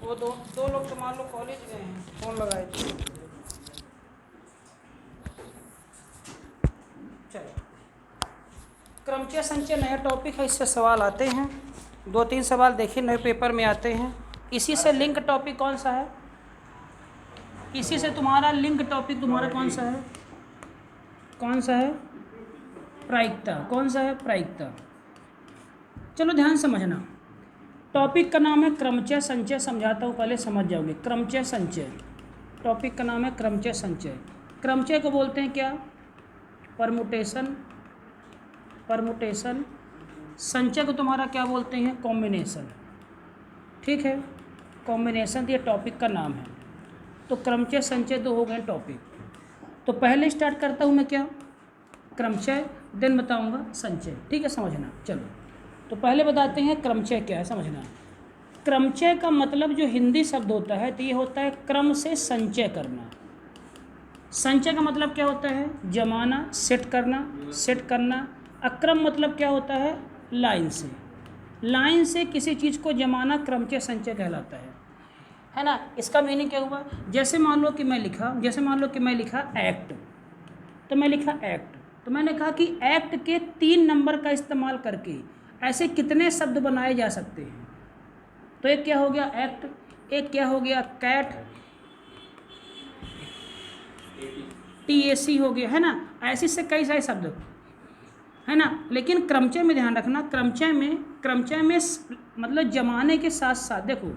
वो दो लोग तो मान लो कॉलेज गए हैं, फ़ोन लगाए थे। चलो, क्रमचय संचय नया टॉपिक है, इससे सवाल आते हैं। 2-3 सवाल देखिए नए पेपर में आते हैं। इसी से लिंक टॉपिक कौन सा है? इसी से तुम्हारा लिंक टॉपिक तुम्हारा कौन सा है? कौन सा है? प्रायिकता। कौन सा है? प्रायिकता। चलो ध्यान समझना, टॉपिक का नाम है क्रमचय संचय। समझाता हूँ, पहले समझ जाओगे। क्रमचय संचय, टॉपिक का नाम है क्रमचय संचय। क्रमचय को बोलते हैं क्या? परमुटेशन। परमुटेशन। संचय को तुम्हारा क्या बोलते हैं? कॉम्बिनेशन। ठीक है, कॉम्बिनेशन ये टॉपिक का नाम है। तो क्रमचय संचय दो हो गए टॉपिक। तो पहले स्टार्ट करता हूँ मैं क्या? क्रमचय, देन बताऊँगा संचय। ठीक है, समझना। चलो, तो पहले बताते हैं क्रमचय क्या है, समझना। क्रमचय का मतलब जो हिंदी शब्द होता है तो ये होता है क्रम से संचय करना। संचय का मतलब क्या होता है? जमाना, सेट करना, सेट करना। अक्रम मतलब क्या होता है? लाइन से। लाइन से किसी चीज़ को जमाना क्रमचय संचय कहलाता है ना। इसका मीनिंग क्या हुआ? जैसे मान लो कि मैं लिखा एक्ट, तो मैं लिखा एक्ट, तो मैंने कहा कि एक्ट के 3 नंबर का इस्तेमाल करके ऐसे कितने शब्द बनाए जा सकते हैं। तो एक क्या हो गया? एक्ट। एक क्या हो गया? कैट, TAC हो गया, है ना। ऐसे से कई सारे शब्द, है ना। लेकिन क्रमचय में ध्यान रखना, क्रमचय में मतलब जमाने के साथ साथ, देखो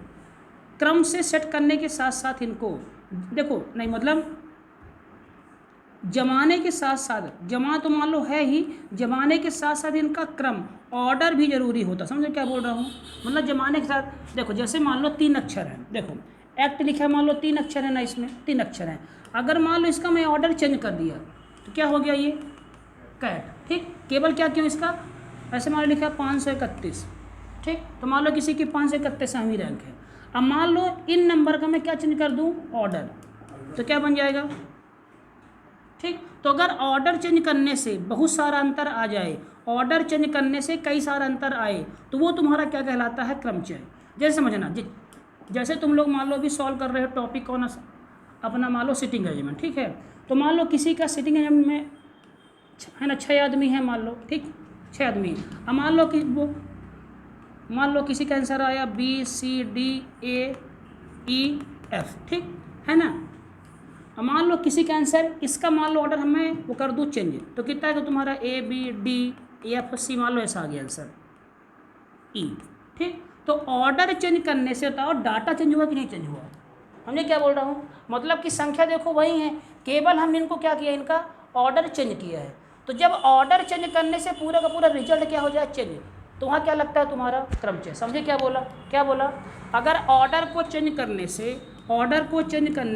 क्रम से सेट करने के साथ साथ इनको देखो, नहीं मतलब जमाने के साथ साथ, जमा तो मान लो है ही, जमाने के साथ साथ इनका क्रम, ऑर्डर भी जरूरी होता। समझो क्या बोल रहा हूँ? मतलब जमाने के साथ, देखो जैसे मान लो 3 अक्षर हैं, देखो एक्ट लिखा है, मान लो 3 अक्षर है ना, इसमें 3 अक्षर हैं। अगर मान लो इसका मैं ऑर्डर चेंज कर दिया तो क्या हो गया? ये कैट। ठीक, केवल क्या क्यों इसका? ऐसे मान लो लिखा है 531। ठीक, तो मान लो किसी की 531वीं रैंक है। अब मान लो इन नंबर का मैं क्या चेंज कर दूँ? ऑर्डर, तो क्या बन जाएगा? ठीक, तो अगर ऑर्डर चेंज करने से बहुत सारा अंतर आ जाए, ऑर्डर चेंज करने से कई सारा अंतर आए, तो वो तुम्हारा क्या कहलाता है? क्रमचय। जैसे समझना, जैसे तुम लोग मान लो अभी सॉल्व कर रहे हो टॉपिक कौन अपना, मान लो सिटिंग अरेंजमेंट। ठीक है, तो मान लो किसी का सिटिंग अरेंजमेंट में है ना 6 आदमी है, मान लो। ठीक, 6 आदमी। अब मान लो किसी का आंसर आया BCDAEF। ठीक है ना। अब मान लो किसी का आंसर, इसका मान लो ऑर्डर हमें वो कर दूँ चेंज, तो कितना है? तो तुम्हारा ABDEFC मान लो ऐसा आ गया आंसर E। ठीक, तो ऑर्डर चेंज करने से बताओ डाटा चेंज हुआ कि नहीं चेंज हुआ? हमने क्या बोल रहा हूँ? मतलब कि संख्या देखो वही है, केवल हम इनको क्या किया? इनका ऑर्डर चेंज किया है। तो जब ऑर्डर चेंज करने से पूरा का पूरा रिजल्ट क्या हो जाए? चेंज। तो वहाँ क्या लगता है? तुम्हारा क्रमचय। समझे क्या बोला? क्या बोला? अगर ऑर्डर को चेंज करने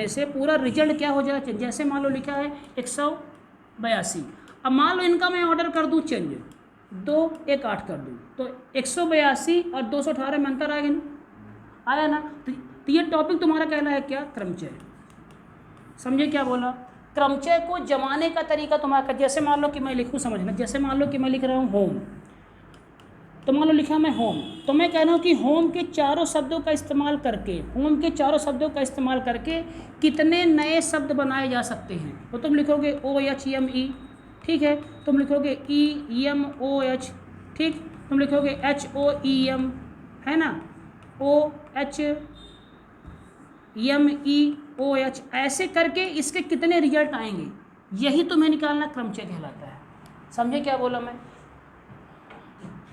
से पूरा रिजल्ट क्या हो जाए? चेंज। जैसे मान लो लिखा है 182। अब मान लो इनका मैं ऑर्डर कर दूँ चेंज, 2 1 8 कर दूँ, तो 182 और 218 में अंतर आएगा ना? आया ना। तो ये टॉपिक तुम्हारा कहना है क्या? क्रमचय। समझे क्या बोला? क्रमचय को जमाने का तरीका तुम्हारा, जैसे मान लो कि मैं लिखूँ, समझना, जैसे मान लो कि मैं लिख रहा हूँ होम, तो मान लो लिखा मैं होम, तो मैं कह रहा हूँ कि होम के चारों शब्दों का इस्तेमाल करके कितने नए शब्द बनाए जा सकते हैं। तो तुम लिखोगे OHME। ठीक है, तुम लिखोगे EMOH। ठीक, तुम लिखोगे HOEM, है ना, OHMEOH। ऐसे करके इसके कितने रिजल्ट आएंगे, यही तुम्हें निकालना क्रमचय कहलाता है। समझे क्या बोला मैं?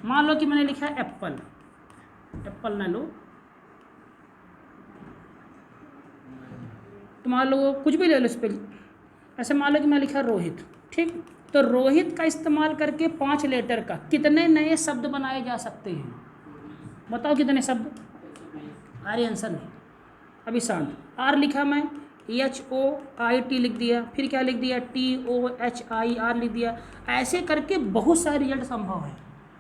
मान लो कि मैंने लिखा है एप्पल, एप्पल ना लो, तो मान लो कुछ भी ले लो इस पर। ऐसे मान लो कि मैं लिखा रोहित। ठीक, तो रोहित का इस्तेमाल करके 5 लेटर का कितने नए शब्द बनाए जा सकते हैं? बताओ कितने शब्द? अरे आंसर नहीं, अभी शांत। आर लिखा मैं, HOIT लिख दिया, फिर क्या लिख दिया? TOHIR लिख दिया। ऐसे करके बहुत सारे रिजल्ट संभव है।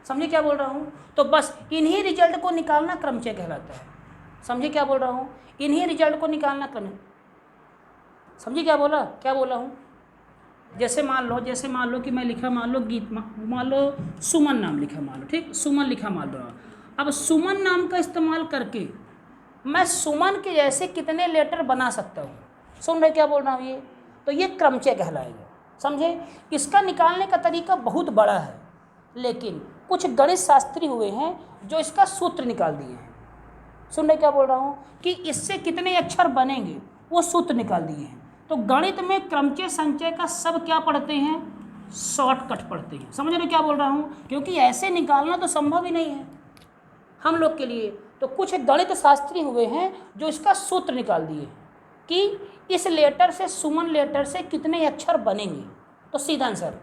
समझे क्या बोल रहा हूँ? तो बस इन्हीं रिजल्ट को निकालना क्रमचय कहलाता है। समझे क्या बोल रहा हूँ? इन्हीं रिजल्ट को निकालना क्रमचय। समझे क्या बोला? क्या बोला हूँ? जैसे मान लो कि मैं लिखा, मान लो सुमन नाम लिखा, मान लो। ठीक, सुमन लिखा मान लो। अब सुमन नाम का इस्तेमाल करके मैं सुमन के जैसे कितने लेटर बना सकता हूँ। सुन रहे क्या बोल रहा हूँ ये? तो ये क्रमचय कहलाएगा, समझे। इसका निकालने का तरीका बहुत बड़ा है, लेकिन कुछ गणित शास्त्री हुए हैं जो इसका सूत्र निकाल दिए हैं। सुन रहे क्या बोल रहा हूँ कि इससे कितने अक्षर बनेंगे, वो सूत्र निकाल दिए हैं। तो गणित में क्रमचय संचय का सब क्या पढ़ते हैं, शॉर्टकट पढ़ते हैं। समझ रहे क्या बोल रहा हूँ? क्योंकि ऐसे निकालना तो संभव ही नहीं है हम लोग के लिए। तो कुछ गणित शास्त्री हुए हैं जो इसका सूत्र निकाल दिए कि इस लेटर से, सुमन लेटर से कितने अक्षर बनेंगे। तो सीधा आंसर,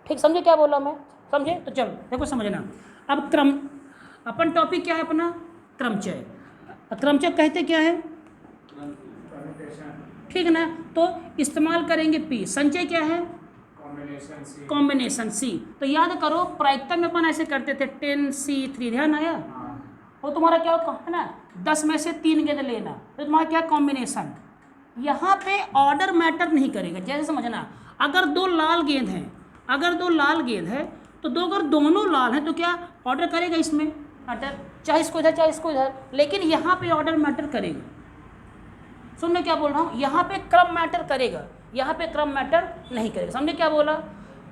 ठीक समझे क्या बोला मैं? समझे? तो चलो देखो समझना। अब क्रम, अपन टॉपिक क्या है अपना, क्रमचय। क्रमचय कहते क्या है, ठीक है ना। तो इस्तेमाल करेंगे पी। संचय क्या है, कॉम्बिनेशन सी। तो याद करो प्रायिकता में अपन ऐसे करते थे 10C3, ध्यान आया? वो तुम्हारा क्या होता है ना, 10 में से 3 गेंद लेना, तो तुम्हारा क्या कॉम्बिनेशन। यहाँ पे ऑर्डर मैटर नहीं करेगा। जैसे समझना, अगर 2 लाल गेंद हैं, अगर 2 लाल गेंद है तो अगर दोनों लाल हैं तो क्या ऑर्डर करेगा इसमें, मैटर, चाहे इसको इधर चाहे इसको इधर। लेकिन यहाँ पे ऑर्डर मैटर करेगा। सुनने क्या बोल रहा हूँ, यहाँ पे क्रम मैटर करेगा, यहाँ पे क्रम मैटर नहीं करेगा। समझे क्या बोला?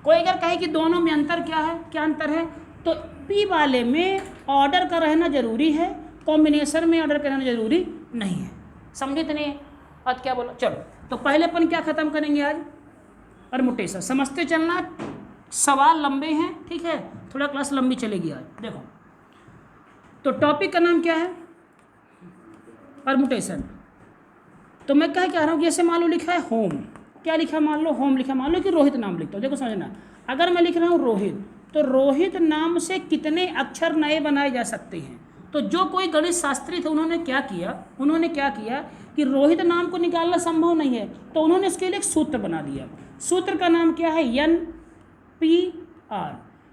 कोई अगर कहे कि दोनों में अंतर क्या है, क्या अंतर है, तो पी वाले में ऑर्डर का रहना जरूरी है, कॉम्बिनेशन में ऑर्डर का रहना जरूरी नहीं है। समझे इतने बात क्या बोला? चलो तो पहले अपन क्या खत्म करेंगे आज, परमुटेशन। समझते चलना, सवाल लंबे हैं, ठीक है, थोड़ा क्लास लंबी चलेगी आज। देखो तो टॉपिक का नाम क्या है, परमुटेशन। तो मैं क्या कह रहा हूँ, जैसे मान लो लिखा है होम, क्या लिखा, मान लो होम लिखा, मान लो कि रोहित नाम लिखता हूँ। देखो समझना, अगर मैं लिख रहा हूँ रोहित, तो रोहित नाम से कितने अक्षर नए बनाए जा सकते हैं। तो जो कोई गणित शास्त्री थे उन्होंने क्या किया कि रोहित नाम को निकालना संभव नहीं है, तो उन्होंने इसके लिए एक सूत्र बना दिया। सूत्र का नाम क्या है, NPR,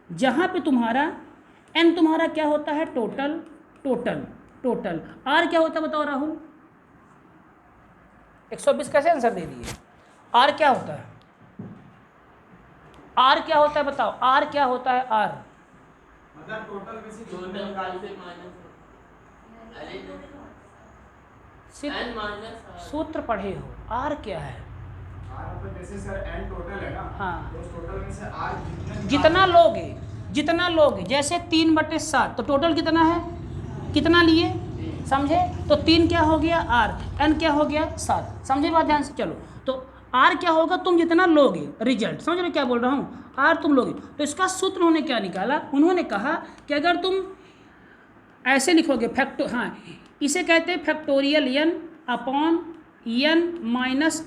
जहाँ पे तुम्हारा N तुम्हारा क्या होता है, टोटल, R क्या होता है बताओ राहुल? 120 कैसे आंसर दे दिए? R क्या होता है, R क्या होता है बताओ, R क्या होता है? R मतलब टोटल में से सूत्र पढ़े हो, R क्या है? जैसे सर n टोटल है ना, हाँ, तो उस टोटल में से R जितना लोगे, जैसे 3/7, तो टोटल कितना है, कितना लिए, समझे? तो 3 क्या हो गया, R, N क्या हो गया, 7। समझे बात ध्यान से? चलो तो R क्या होगा, तुम जितना लोगे रिजल्ट, समझ रहे क्या बोल रहा हूँ, R तुम लोगे। तो इसका सूत्र उन्होंने क्या निकाला, उन्होंने कहा कि अगर तुम ऐसे लिखोगे इसे कहते हैं फैक्टोरियल N/N -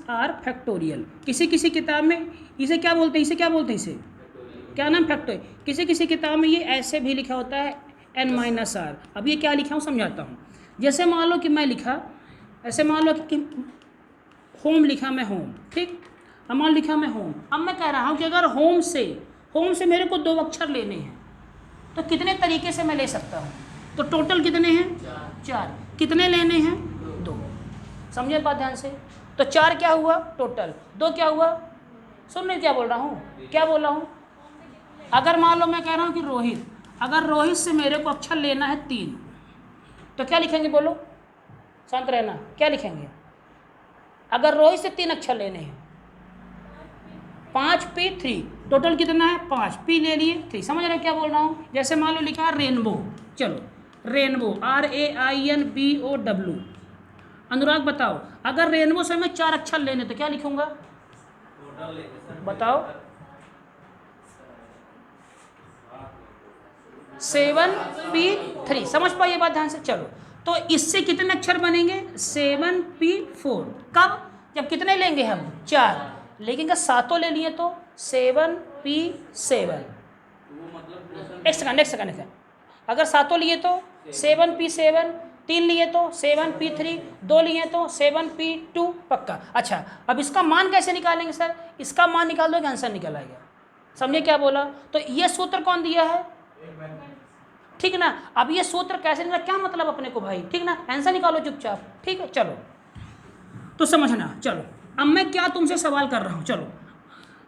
R किसी किताब में इसे क्या बोलते हैं, इसे क्या नाम, फैक्टोरियल। किसी किताब में ये ऐसे भी लिखा होता है N-R। अब ये क्या लिखा हूँ समझाता हूँ। जैसे मान लो कि मैं लिखा, ऐसे मान लो कि होम लिखा मैं होम, ठीक, अमान लिखा मैं होम। अब मैं कह रहा हूँ कि अगर होम से मेरे को 2 अक्षर लेने हैं, तो कितने तरीके से मैं ले सकता हूँ। तो टोटल कितने हैं, 4। कितने लेने हैं, 2। समझे बात ध्यान से? तो 4 क्या हुआ टोटल, 2 क्या हुआ। सुन रहे क्या बोल रहा हूँ, क्या बोल रहा हूँ? अगर मान लो मैं कह रहा हूँ कि रोहित, अगर रोहित से मेरे को अक्षर लेना है 3, तो क्या लिखेंगे, बोलो, शांत रहना, क्या लिखेंगे? अगर रोहित से 3 अक्षर लेने हैं, 5P3, टोटल कितना है 5, P ले लिए 3। समझ रहे क्या बोल रहा हूँ? जैसे मान लो लिखा है रेनबो, चलो रेनबो RAINBOW। अनुराग बताओ, अगर रेनबो से मैं 4 अक्षर लेने तो क्या लिखूंगा, बताओ? 7P3। समझ पाइए बात ध्यान से? चलो तो इससे कितने अक्षर बनेंगे, 7P4। कब, जब कितने लेंगे हम, 4। लेकिन अगर 7 ले लिए तो 7P7। एक सेकंड, अगर 7 लिए तो 7P7, 3 लिए तो 7P3, 2 लिए तो 7P2, पक्का। अच्छा अब इसका मान कैसे निकालेंगे सर? इसका मान निकाल दोगे आंसर निकल आएगा। समझे क्या बोला? तो ये सूत्र कौन दिया है, ठीक ना। अब ये सूत्र कैसे निकाला, क्या मतलब अपने को भाई, ठीक ना, आंसर निकालो चुपचाप, ठीक है। चलो तो समझना, चलो अब मैं क्या तुमसे सवाल कर रहा हूँ। चलो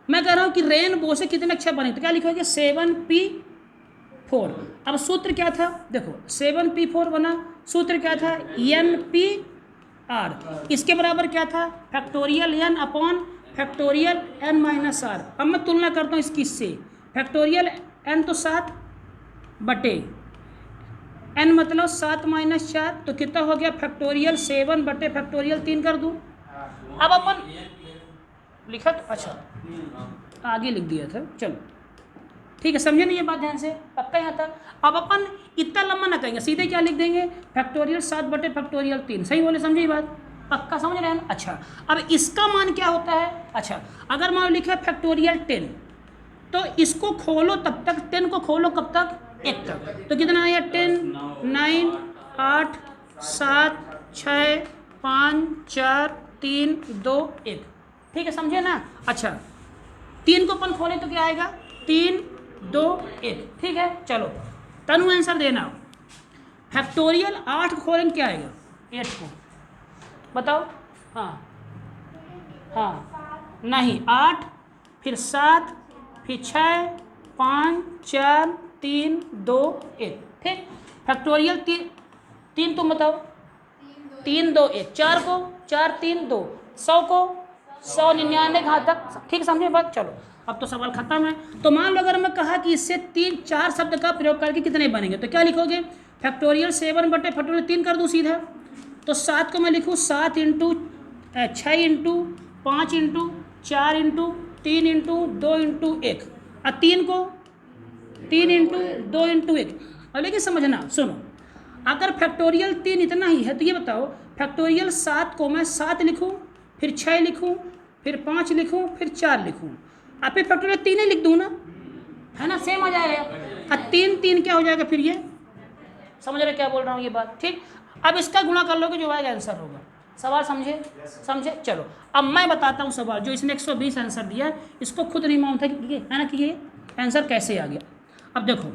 मैं कह रहा हूँ कि रेनबो से कितने अक्षर बने, तो क्या लिखोगे, 7P4। अब सूत्र क्या था, देखो 7P4 बना, सूत्र क्या था, एन पी आर, इसके बराबर क्या था, factorial N upon factorial N minus R. अब मैं तुलना करता हूँ इसकी इससे, फैक्टोरियल एन तो 7 बटे एन मतलब 7 माइनस 4, तो कितना हो गया फैक्टोरियल 7 बटे फैक्टोरियल 3 कर दूँ। अब अपन लिखा तो अच्छा आगे लिख दिया था, चलो ठीक है, समझे नहीं ये बात ध्यान से, पक्का यहाँ तक। अब अपन इतना लंबा ना कहेंगे, सीधे क्या लिख देंगे, फैक्टोरियल 7 बटे फैक्टोरियल 3। सही बोले, समझे ये बात, पक्का समझ रहे हैं। अच्छा अब इसका मान क्या होता है, अच्छा अगर मान लिखा फैक्टोरियल 10, तो इसको खोलो तब तक, 10 को खोलो कब तक, 1 तक, तो कितना आया 10 9 8 7 6 5 4 3 2 1, ठीक है, समझे ना। अच्छा 3 को अपन खोले तो क्या आएगा, 3 2 1, ठीक है। चलो तनु आंसर देना, फैक्टोरियल 8 को खोलेंगे क्या आएगा, 8 को बताओ। हाँ हाँ नहीं, 8 फिर 7 फिर 6 5 4 3 2 1, ठीक। फैक्टोरियल 3 तुम बताओ, 3 2 1, 4 को 4 3 2, 100 को 199 घातक, ठीक समझे बात। चलो अब तो सवाल खत्म है। तो मान लो अगर मैं कहा कि इससे 3 4 शब्द का प्रयोग करके कितने बनेंगे, तो क्या लिखोगे, फैक्टोरियल 7 बटे फैक्टोरियल 3 कर दूँ सीधा, तो 7 को मैं लिखूँ 7 into 6 into 5 into 4 into 3 into 2 into 1, और 3 को 3 इंटू 2 इंटू 1। और लेकिन समझना, सुनो, अगर फैक्टोरियल 3 इतना ही है तो ये बताओ, फैक्टोरियल 7 को मैं 7 लिखूँ, फिर 6 लिखूँ, फिर 5 लिखूँ, फिर 4 लिखूँ, और फिर फैक्टोरियल 3 ही लिख दूँ ना, है ना, सेम आ जाएगा। और 3 3 क्या हो जाएगा फिर, ये समझ रहे क्या बोल रहा हूँ ये बात, ठीक। अब इसका गुणा कर लोगे जो आएगा आंसर होगा। सवाल समझे, समझे। चलो अब मैं बताता हूँ सवाल, जो इसने 120 आंसर दिया है, इसको खुद नहीं मालूम था कि है ना कि ये आंसर कैसे आ गया। अब देखो,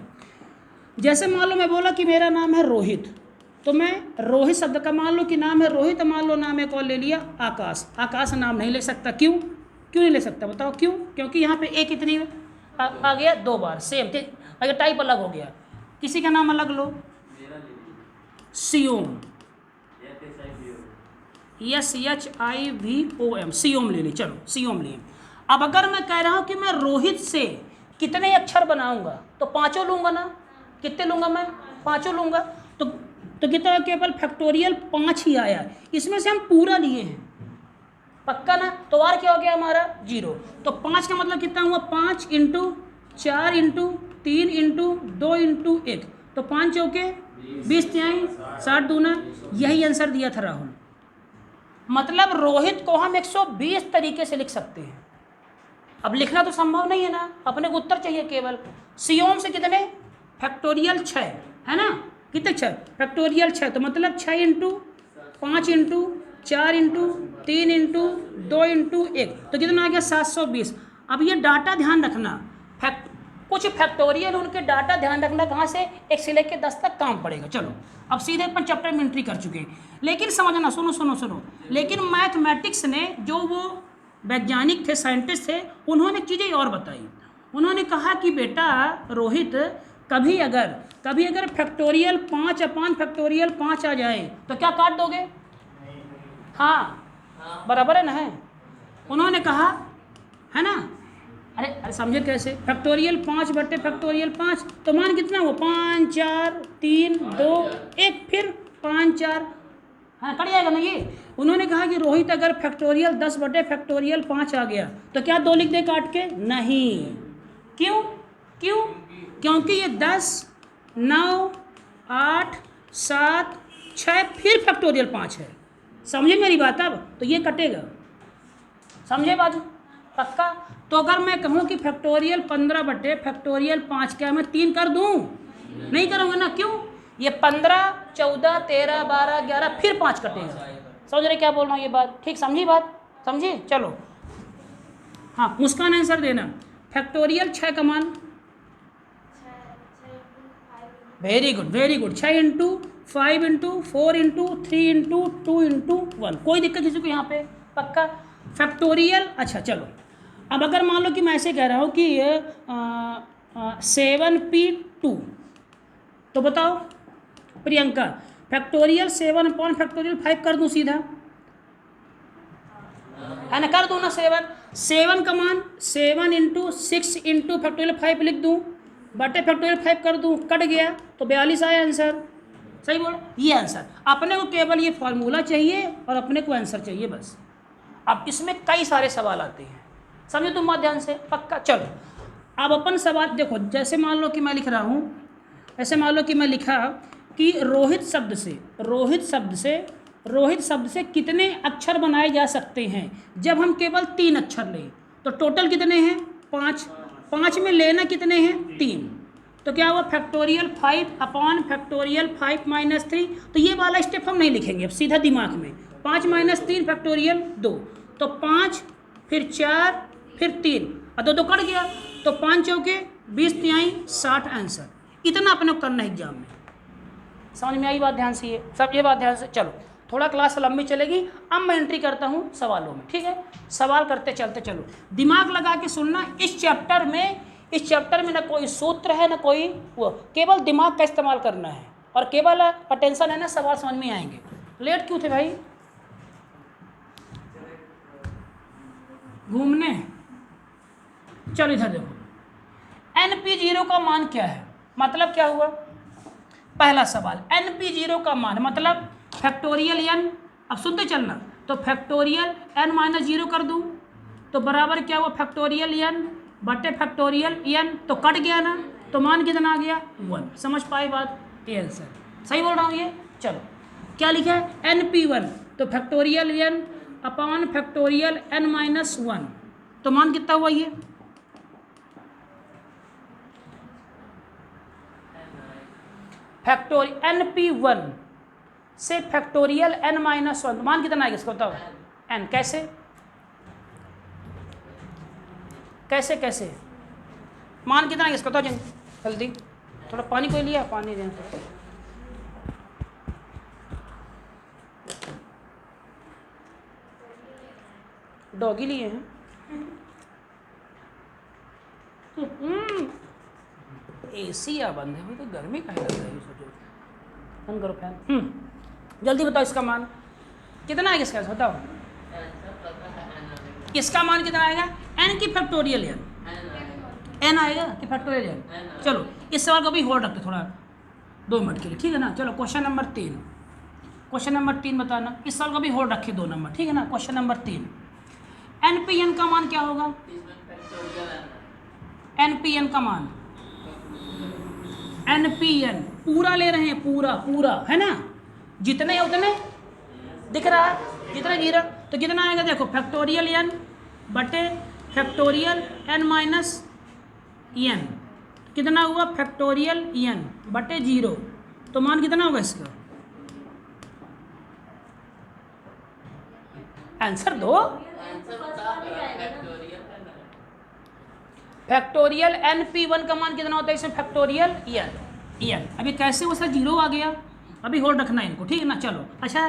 जैसे मान लो मैं बोला कि मेरा नाम है रोहित, तो मैं रोहित शब्द का मान लो कि नाम है रोहित, मान लो नाम एक और ले लिया आकाश। आकाश नाम नहीं ले सकता, क्यों क्यों नहीं ले सकता बताओ क्यों, क्योंकि यहाँ पे एक कितनी आ गया 2 बार सेम, ठीक। अगर टाइप अलग हो गया, किसी का नाम अलग लो, सियोम, SHIVOM, सियोम ले ली, चलो सियोम लिए। अब अगर मैं कह रहा हूँ कि मैं रोहित से कितने अक्षर बनाऊंगा, तो 5 लूँगा ना, कितने लूँगा मैं, 5 लूँगा, तो कितना केवल फैक्टोरियल 5 ही आया, इसमें से हम पूरा लिए हैं, पक्का ना। तो और क्या हो गया हमारा 0, तो 5 का मतलब कितना हुआ, 5 इंटू 4 इंटू 3 इंटू 2 इंटू 1, तो 5 चौके 20 तिहाई 60 दूना, यही आंसर दिया था राहुल। मतलब रोहित को हम 120 तरीके से लिख सकते हैं। अब लिखना तो संभव नहीं है ना, अपने को उत्तर चाहिए केवल। सियोम से कितने, फैक्टोरियल 6 है ना, कितने 6 फैक्टोरियल 6, तो मतलब 6 into 5 into 4 into 3 into 2 into 1, तो कितना आ गया 720। अब ये डाटा ध्यान रखना, कुछ फैक्टोरियल उनके डाटा ध्यान रखना कहाँ से, 1 से लेकर 10 तक काम पड़ेगा। चलो अब सीधे अपन चैप्टर में एंट्री कर चुके हैं, लेकिन समझना, सुनो सुनो सुनो, लेकिन मैथमेटिक्स ने, जो वो वैज्ञानिक थे, साइंटिस्ट थे, उन्होंने चीज़ें और बताई। उन्होंने कहा कि बेटा रोहित, कभी अगर फैक्टोरियल 5 अपान फैक्टोरियल 5 आ जाए तो क्या काट दोगे, हाँ बराबर है ना, है। उन्होंने कहा है ना, अरे समझे कैसे, फैक्टोरियल 5 बटे फैक्टोरियल 5, तो मान कितना हुआ 5 4 3 2 1, फिर 5 4, हाँ कट जाएगा ना ये। उन्होंने कहा कि रोहित अगर फैक्टोरियल 10 बटे फैक्टोरियल 5 आ गया तो क्या 2 लिख दे काट के, नहीं, क्यों क्यों, क्योंकि ये 10 9 8 7 6 फिर फैक्टोरियल 5 है, समझे मेरी बात। अब तो ये कटेगा, समझे बात, पक्का। तो अगर मैं कहूँ कि फैक्टोरियल 15 बटे फैक्टोरियल 5, क्या मैं 3 कर दूँ, नहीं करूँगा ना, क्यों, ये 15 14 13 12 11 फिर 5 कटेगा। समझ रहे क्या बोल रहा हूँ ये बात, ठीक समझी बात, समझी। चलो हाँ मुस्कान आंसर देना, फैक्टोरियल 6 का मान, very good very good, 6 into 5 into 4 into 3 into 2 into 1, कोई दिक्कत किसी को यहाँ पे, पक्का। फैक्टोरियल, अच्छा चलो, अब अगर मान लो कि मैं ऐसे कह रहा हूँ कि 7P2, तो बताओ प्रियंका फैक्टोरियल 7 अपॉन फैक्टोरियल 5 कर दूँ सीधा, है ना, कर दूँ ना। 7 का मान 7 इंटू 6 इंटू फैक्टोरियल 5 लिख दूँ, बटे फैक्टोरियल 5 कर दूँ, कट गया तो 42 आया आंसर। सही बोल, ये आंसर। अपने को केवल ये फार्मूला चाहिए और अपने को आंसर चाहिए बस। अब इसमें कई सारे सवाल आते हैं, समझो तुम बात ध्यान से, पक्का। चलो अब अपन सवाल देखो, जैसे मान लो कि मैं लिख रहा हूँ, ऐसे मान लो कि मैं लिखा कि रोहित शब्द से कितने अक्षर बनाए जा सकते हैं जब हम केवल 3 अक्षर लें, तो टोटल कितने हैं 5, 5 में लेना कितने हैं 3, तो क्या हुआ फैक्टोरियल 5 अपॉन फैक्टोरियल 5 माइनस 3। तो ये वाला स्टेप हम नहीं लिखेंगे, अब सीधा दिमाग में 5 माइनस 3 फैक्टोरियल 2, तो 5 फिर 4 फिर 3 और 2 कट गया, तो 5 चौके 20 तिहाई 60 आंसर। इतना अपने को करना है एग्जाम में। समझ में आई बात ध्यान से, ये सब ये बात ध्यान से। चलो थोड़ा क्लास लंबी चलेगी, अब मैं एंट्री करता हूँ सवालों में, ठीक है। सवाल करते चलते चलो, दिमाग लगा के सुनना। इस चैप्टर में ना कोई सूत्र है ना कोई वो, केवल दिमाग का इस्तेमाल करना है और केवल अटेंशन है ना, सवाल समझ में आएंगे। लेट क्यों थे भाई, घूमने। चलो इधर देखो, NP0 का मान क्या है, मतलब क्या हुआ। पहला सवाल NP0 का मान मतलब फैक्टोरियल n, अब सुनते चलना, तो फैक्टोरियल n माइनस 0 कर दूँ तो बराबर क्या हुआ फैक्टोरियल n बटे फैक्टोरियल n, तो कट गया ना, तो मान कितना आ गया 1। समझ पाए बात, ये आंसर सही बोल रहा हूँ ये। चलो क्या लिखा है NP1, तो factorial n upon factorial n minus 1, तो मान कितना हुआ ये फैक्टोरियल NP1 से फैक्टोरियल n माइनस 1, मान कितना आएगा इसको बताओ n। कैसे मान कितना आएगा इसको बताओ जल्दी। थोड़ा पानी कोई लिया, पानी दें डॉगी लिए हैं। AC या बंद है, तो गर्मी कहीं लग रही है, सोचो बंद करो फैन। जल्दी बताओ इसका मान कितना आएगा, इसका बताओ इसका मान कितना आएगा, n की फैक्टोरियल n आएगा कि फैक्टोरियल n। चलो इस सवाल को भी होल्ड रखते थोड़ा 2 मिनट के लिए, ठीक है ना। चलो क्वेश्चन नंबर 3 बताना, इस सवाल को भी होल्ड रखे 2 नंबर, ठीक है ना। क्वेश्चन नंबर 3, NPN का मान क्या होगा, NPN का मान, NPN पूरा ले रहे हैं, पूरा है ना, जितने हैं उतने दिख रहा है, जितना 0, तो कितना आएगा देखो फैक्टोरियल n बटे फैक्टोरियल n माइनस n, कितना हुआ फैक्टोरियल n बटे 0, तो मान कितना होगा इसका, आंसर दो। फैक्टोरियल NP1 का मान कितना होता है इसमें फैक्टोरियल n। अभी कैसे वो सर 0 आ गया, अभी होल्ड रखना है इनको, ठीक है ना। चलो अच्छा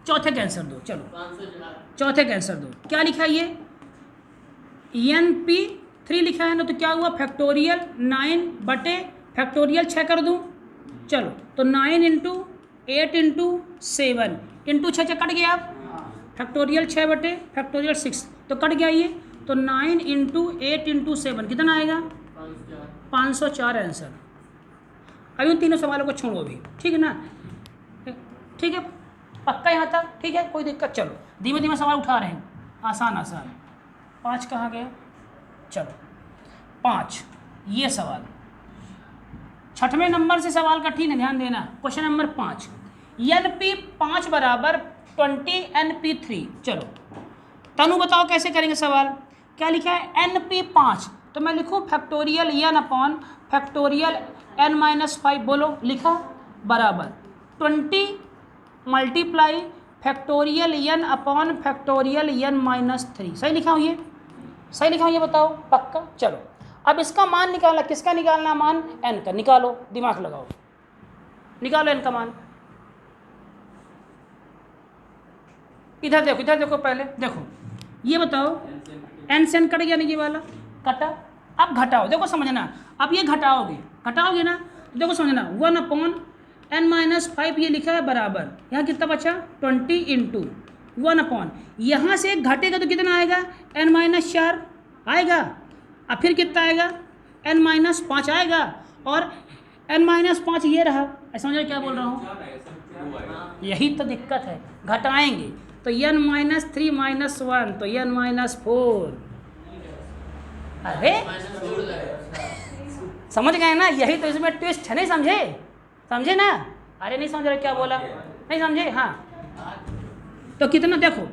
चौथे का आंसर दो, चलो चौथे का आंसर दो, क्या लिखा है ये NP3 लिखा है ना, तो क्या हुआ फैक्टोरियल 9 बटे फैक्टोरियल 6 कर दूँ, चलो तो 9 इंटू 8 इंटू 7 इंटू 6 कट गया, फैक्टोरियल 6 बटे फैक्टोरियल 6, तो कट गया ये, तो 9 इंटू 8 इंटू 7 कितना आएगा 504 आंसर। अभी उन तीनों सवालों को छोड़ो अभी, ठीक है ना, ठीक है पक्का यहाँ तक, ठीक है कोई दिक्कत। चलो धीमे धीमे सवाल उठा रहे हैं, आसान 5 कहाँ गया, चलो 5 ये सवाल 6वें नंबर से सवाल का, ठीक है ध्यान देना। क्वेश्चन नंबर 5, NP5 बराबर 20 NP3। चलो तनु बताओ कैसे करेंगे सवाल, क्या लिखा है NP5, तो मैं लिखूँ factorial n upon factorial n minus 5, बोलो लिखा, बराबर 20 multiply factorial n upon factorial n minus 3। सही लिखा हूँ ये, सही लिखा हूँ ये बताओ पक्का। चलो अब इसका मान निकालना, किसका निकालना मान, n का निकालो, दिमाग लगाओ, निकालो n का मान। इधर देखो पहले देखो, ये बताओ n से n कट गया नहीं, ये वाला कटा, अब घटाओ, देखो समझना, अब ये घटाओगे ना, देखो समझना 1 अपॉन n-5 ये लिखा है बराबर, यहाँ कितना बचा 20 इंटू 1/, यहाँ से घटेगा तो कितना आएगा n-4 आएगा, अब फिर कितना आएगा n-5 आएगा, और n-5 ये रहा। ऐसा समझ क्या बोल रहा हूँ, यही तो दिक्कत है, घटाएंगे तो n-3 - 1 तो n-4। अरे समझ गए ना, यही तो इसमें ट्विस्ट है, नहीं समझे? समझे ना? अरे नहीं समझ रहे, क्या बोला, नहीं समझे? हाँ, तो कितना देखो,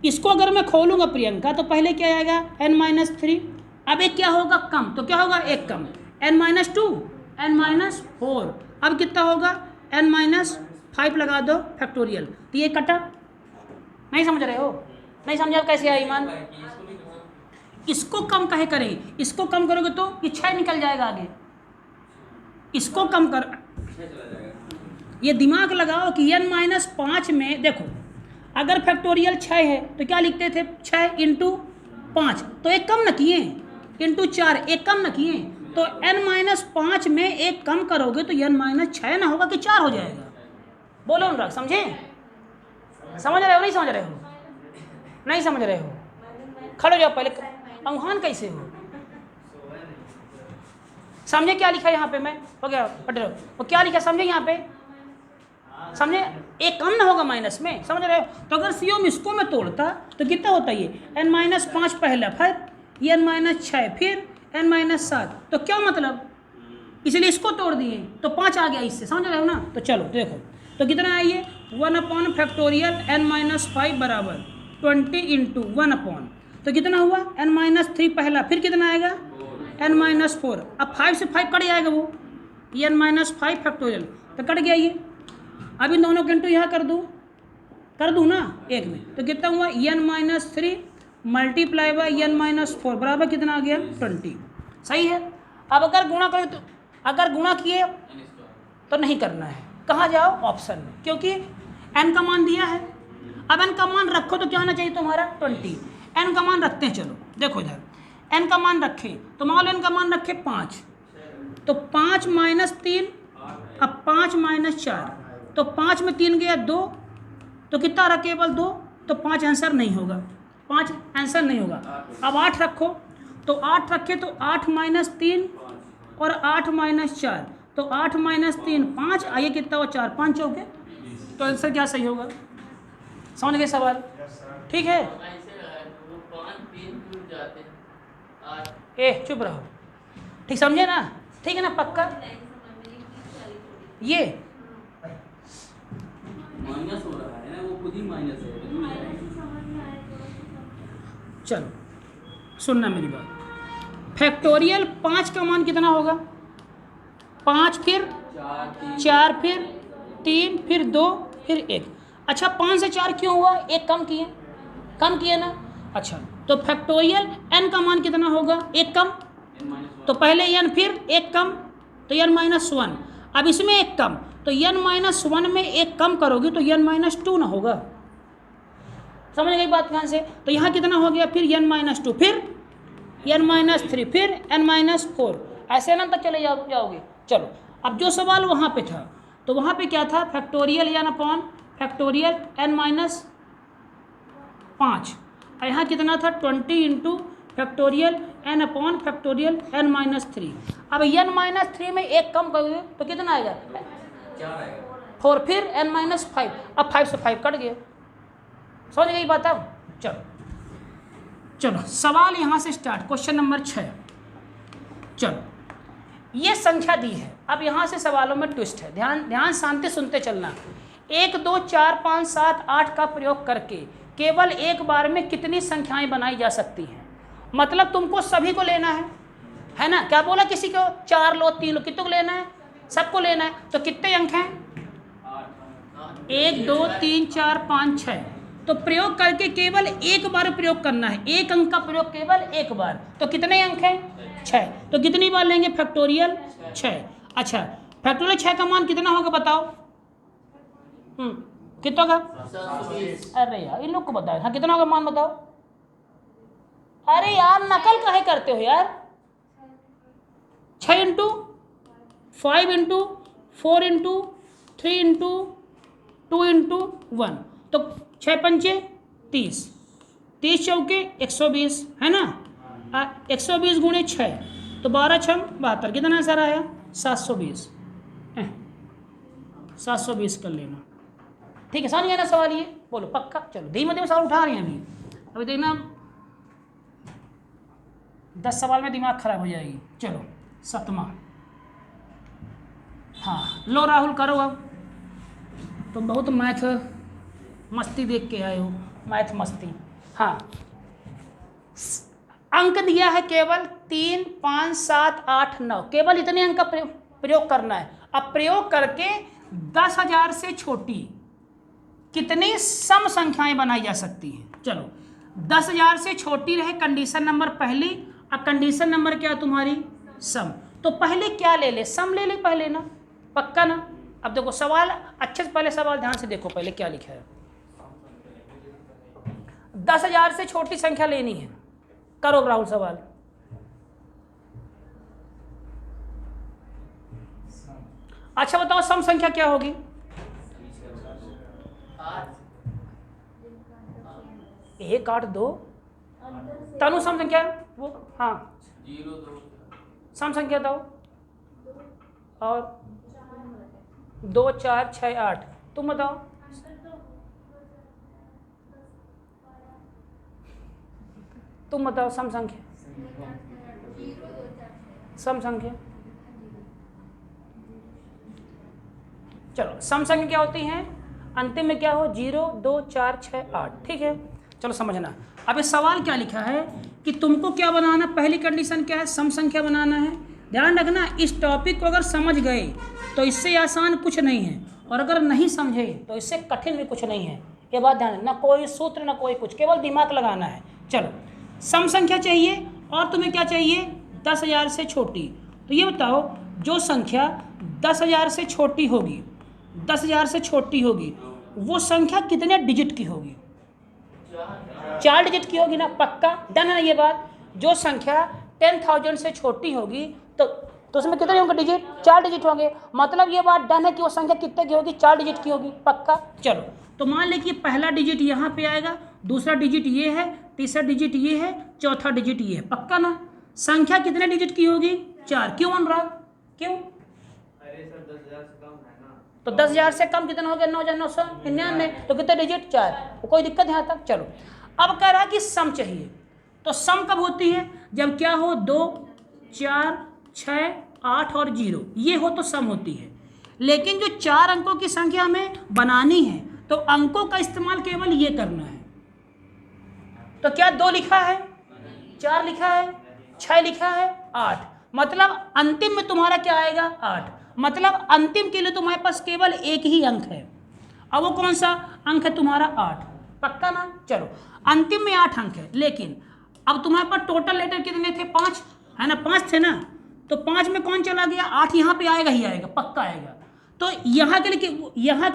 इसको अगर मैं खोलूंगा प्रियंका तो पहले क्या आएगा n-3, अब एक क्या होगा कम, तो क्या होगा एक कम n-2 n-4, अब कितना होगा n-5 लगा दो फैक्टोरियल, तो ये कटा। नहीं समझ रहे हो? नहीं समझा कैसे है ईमान? इसको कम काहे करें, इसको कम करोगे तो ये 6 निकल जाएगा आगे, इसको कम कर, ये दिमाग लगाओ कि n-5 में देखो, अगर फैक्टोरियल 6 है तो क्या लिखते थे 6 इंटू 5, तो एक कम न किए, इंटू 4 एक कम न किए, तो n-5 में एक कम करोगे तो n-6 ना होगा कि 4 हो जाएगा। बोलो अनुराग, समझे? समझ रहे हो नहीं समझ रहे हो? नहीं समझ रहे हो? खड़े हो जाओ पहले, अवहान कैसे हो? समझे क्या लिखा है यहाँ पे? मैं हो गया पढ़ रहे हो, वो क्या लिखा समझे यहाँ पे? समझे? एक कम ना होगा माइनस में, समझ रहे हो? तो अगर सीओम इसको मैं तोड़ता तो कितना होता ये n-5 पहला, फिर ये n-6, फिर n-7, तो क्या मतलब, इसलिए इसको तोड़ दिए तो 5 आ गया इससे, समझ रहे हो ना? तो चलो देखो, तो कितना है ये 1/फैक्टोरियल n-5 बराबर 20 इंटू 1/, तो कितना हुआ n-3 पहला, फिर कितना आएगा n-4, अब 5 से 5 कट जाएगा, वो ये n-5 फैक्टोरियल तो कट गया ये, अब इन दोनों के इंटू यहाँ कर दूँ ना एक में, तो कितना हुआ n-3 मल्टीप्लाई बाई n-4 बराबर कितना आ गया 20। सही है। अब अगर गुणा करें तो, अगर गुणा किए तो नहीं करना है, कहाँ जाओ ऑप्शन में, क्योंकि n का मान दिया है। अब n का मान रखो तो क्या होना चाहिए तुम्हारा 20, n का मान रखते हैं, चलो देखो इधर n का मान रखें तो मान लो n का मान रखे 5, तो 5 - 3, अब 5 - 4, तो 5 में 3 गया 2, तो कितना रहा केवल 2, तो 5 आंसर नहीं होगा, 5 आंसर नहीं होगा। अब 8 रखो, तो 8 रखे तो 8 - 3 और 8 - 4, तो 8 - 3 5, आइए कितना हुआ 4 5 चौके, तो आंसर क्या सही होगा? समझ गए सवाल? ठीक है, ए चुप रहो, ठीक समझे ना? ठीक है ना, पक्का? ये माइनस हो रहा है ना, वो खुद ही माइनस है। चलो सुनना मेरी बात, फैक्टोरियल 5 का मान कितना होगा 5, फिर 4, फिर 3, फिर 2, फिर 1। अच्छा 5 से 4 क्यों हुआ, एक कम किए ना। अच्छा तो फैक्टोरियल n का मान कितना होगा, एक कम, तो पहले n फिर एक कम, तो n-1, अब इसमें एक कम, तो n-1 में एक कम करोगे तो n-2 ना होगा। समझ गई बात कहाँ से? तो यहाँ कितना हो गया फिर n-2, फिर n-3, फिर n-4, ऐसे ना तक चले जाओगे। चलो अब जो सवाल वहाँ पे था, तो वहाँ पे क्या था, फैक्टोरियल n/, फैक्टोरियल n-5, और यहाँ कितना था 20 into factorial n/, factorial n-3। अब n-3 में एक कम करोगे तो कितना आएगा 4, फिर n-5, अब 5 से 5 कट गया। समझ गई बात? अब चलो सवाल यहाँ से स्टार्ट, क्वेश्चन नंबर 6। चलो ये संख्या दी है, अब यहाँ से सवालों में ट्विस्ट है, ध्यान शांति सुनते चलना। 1 2 4 5 7 8 का प्रयोग करके केवल एक बार में कितनी संख्याएं बनाई जा सकती हैं? मतलब तुमको सभी को लेना है ना? क्या बोला, किसी को 4 लो 3 लो, कितने को लेना है? सबको लेना है। तो कितने अंक हैं? 1 2 3 4 5 6। तो प्रयोग करके केवल एक बार प्रयोग करना है, एक अंक का प्रयोग केवल एक बार। तो कितने अंक हैं? 6। तो कितनी बार लेंगे फैक्टोरियल? 6। अच्छा फैक्टोरियल 6 का मान कितना होगा बताओ? कितना होगा? अरे यार इन लोग को बताओ, हाँ कितना होगा मान बताओ? अरे यार नकल काहे करते हो यार? 6 into 5 into 4 into 3 into 2 into 1, तो 6 पंचे 30, 30 चौके 120 है ना। 120 गुणे 6 तो 12 छम 72, कितना आंसर आया 720। 720 कर लेना, ठीक है। समझ गया ना सवाल ये, बोलो पक्का। चलो धीमे धीमे सवाल उठा रहे हैं अभी देखना 10 सवाल में दिमाग खराब हो जाएगी। चलो 7वां, हाँ लो राहुल करो अब। तुम बहुत मैथ मस्ती देख के आए हो, मैथ मस्ती। हाँ अंक दिया है केवल 3, 5, 7, 8, 9, केवल इतने अंक का प्रयोग करना है। अब प्रयोग करके 10,000 से छोटी कितनी सम संख्याएं बनाई जा सकती हैं। चलो 10,000 से छोटी रहे कंडीशन नंबर पहली, अब कंडीशन नंबर क्या तुम्हारी सम। तो पहले क्या ले ले, सम ले ले पहले ना, पक्का ना। अब देखो सवाल अच्छे से, पहले सवाल ध्यान से देखो पहले क्या लिखा है। 10,000 से छोटी संख्या लेनी है, करो राहुल सवाल। अच्छा बताओ सम संख्या क्या होगी। 1, 8, 2 तनु सम संख्या वो, हाँ 0, 2 सम संख्या दो, और 2, 4, 6, 8 तुम बताओ। तुम बताओ सम संख्या, सम संख्या। चलो सम संख्या क्या होती हैं, अंतिम में क्या हो 0, 2, 4, 6, 8, ठीक है। चलो समझना अब ये सवाल क्या लिखा है कि तुमको क्या बनाना, पहली कंडीशन क्या है, सम संख्या बनाना है। ध्यान रखना इस टॉपिक को अगर समझ गए तो इससे आसान कुछ नहीं है, और अगर नहीं समझे तो इससे कठिन भी कुछ नहीं है। ये बात ध्यान, ना कोई सूत्र ना कोई कुछ, केवल दिमाग लगाना है। चलो सम संख्या चाहिए, और तुम्हें क्या चाहिए 10,000 से छोटी। तो ये बताओ जो संख्या 10,000 से छोटी होगी, 10,000 से छोटी होगी, वो संख्या कितने डिजिट की होगी, 4 डिजिट की होगी ना, पक्का डन है ना ये बात। जो संख्या 10,000 से छोटी होगी तो उसमें कितने होंगे डिजिट, 4 डिजिट होंगे। मतलब ये बात डन है कि वो संख्या कितने की होगी, 4 डिजिट की होगी, पक्का। चलो तो मान लें कि पहला डिजिट यहाँ पे आएगा, दूसरा डिजिट ये है, तीसरा डिजिट ये है, चौथा डिजिट ये है, पक्का ना। संख्या कितने डिजिट की होगी 4, क्यों बन रहा, क्यों। अरे सर 10,000 से कम है ना। तो 10,000 से कम कितना हो गया 9,999, तो कितने डिजिट 4, तो कोई दिक्कत यहाँ तक। चलो अब कह रहा है कि सम चाहिए, तो सम कब होती है, जब क्या हो 2, 4, 6, 8 और 0 ये हो तो सम होती है। लेकिन जो 4 अंकों की संख्या हमें बनानी है तो अंकों का इस्तेमाल केवल ये करना है। तो क्या 2 लिखा है, 4 लिखा है, 6 लिखा है, 8, मतलब अंतिम में तुम्हारा क्या आएगा 8, मतलब अंतिम के लिए तुम्हारे पास केवल एक ही अंक है। अब वो कौन सा अंक है तुम्हारा 8, पक्का ना। चलो अंतिम में 8 अंक है, लेकिन अब तुम्हारे पास टोटल लेटर कितने थे 5 है ना, 5 थे ना, तो 5 में कौन चला गया, 8 यहाँ पे आएगा ही आएगा, पक्का आएगा। तो यहाँ के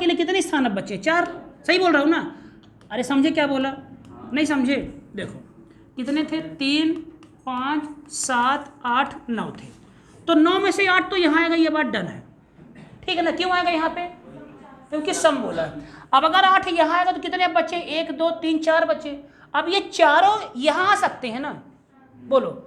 लिए कितने स्थान अब बचे 4, सही बोल रहा हूँ ना। अरे समझे क्या बोला, नहीं समझे, देखो कितने थे 3, 5, 7, 8, 9 थे, तो 9 में से 8 तो यहाँ आएगा, ये बात डन है, ठीक है ना। क्यों आएगा यहाँ पे, क्योंकि सम बोला है। अब अगर 8 यहाँ आएगा तो कितने बचे 1, 2, 3, 4 बचे। अब ये चारों यहाँ आ सकते हैं ना, बोलो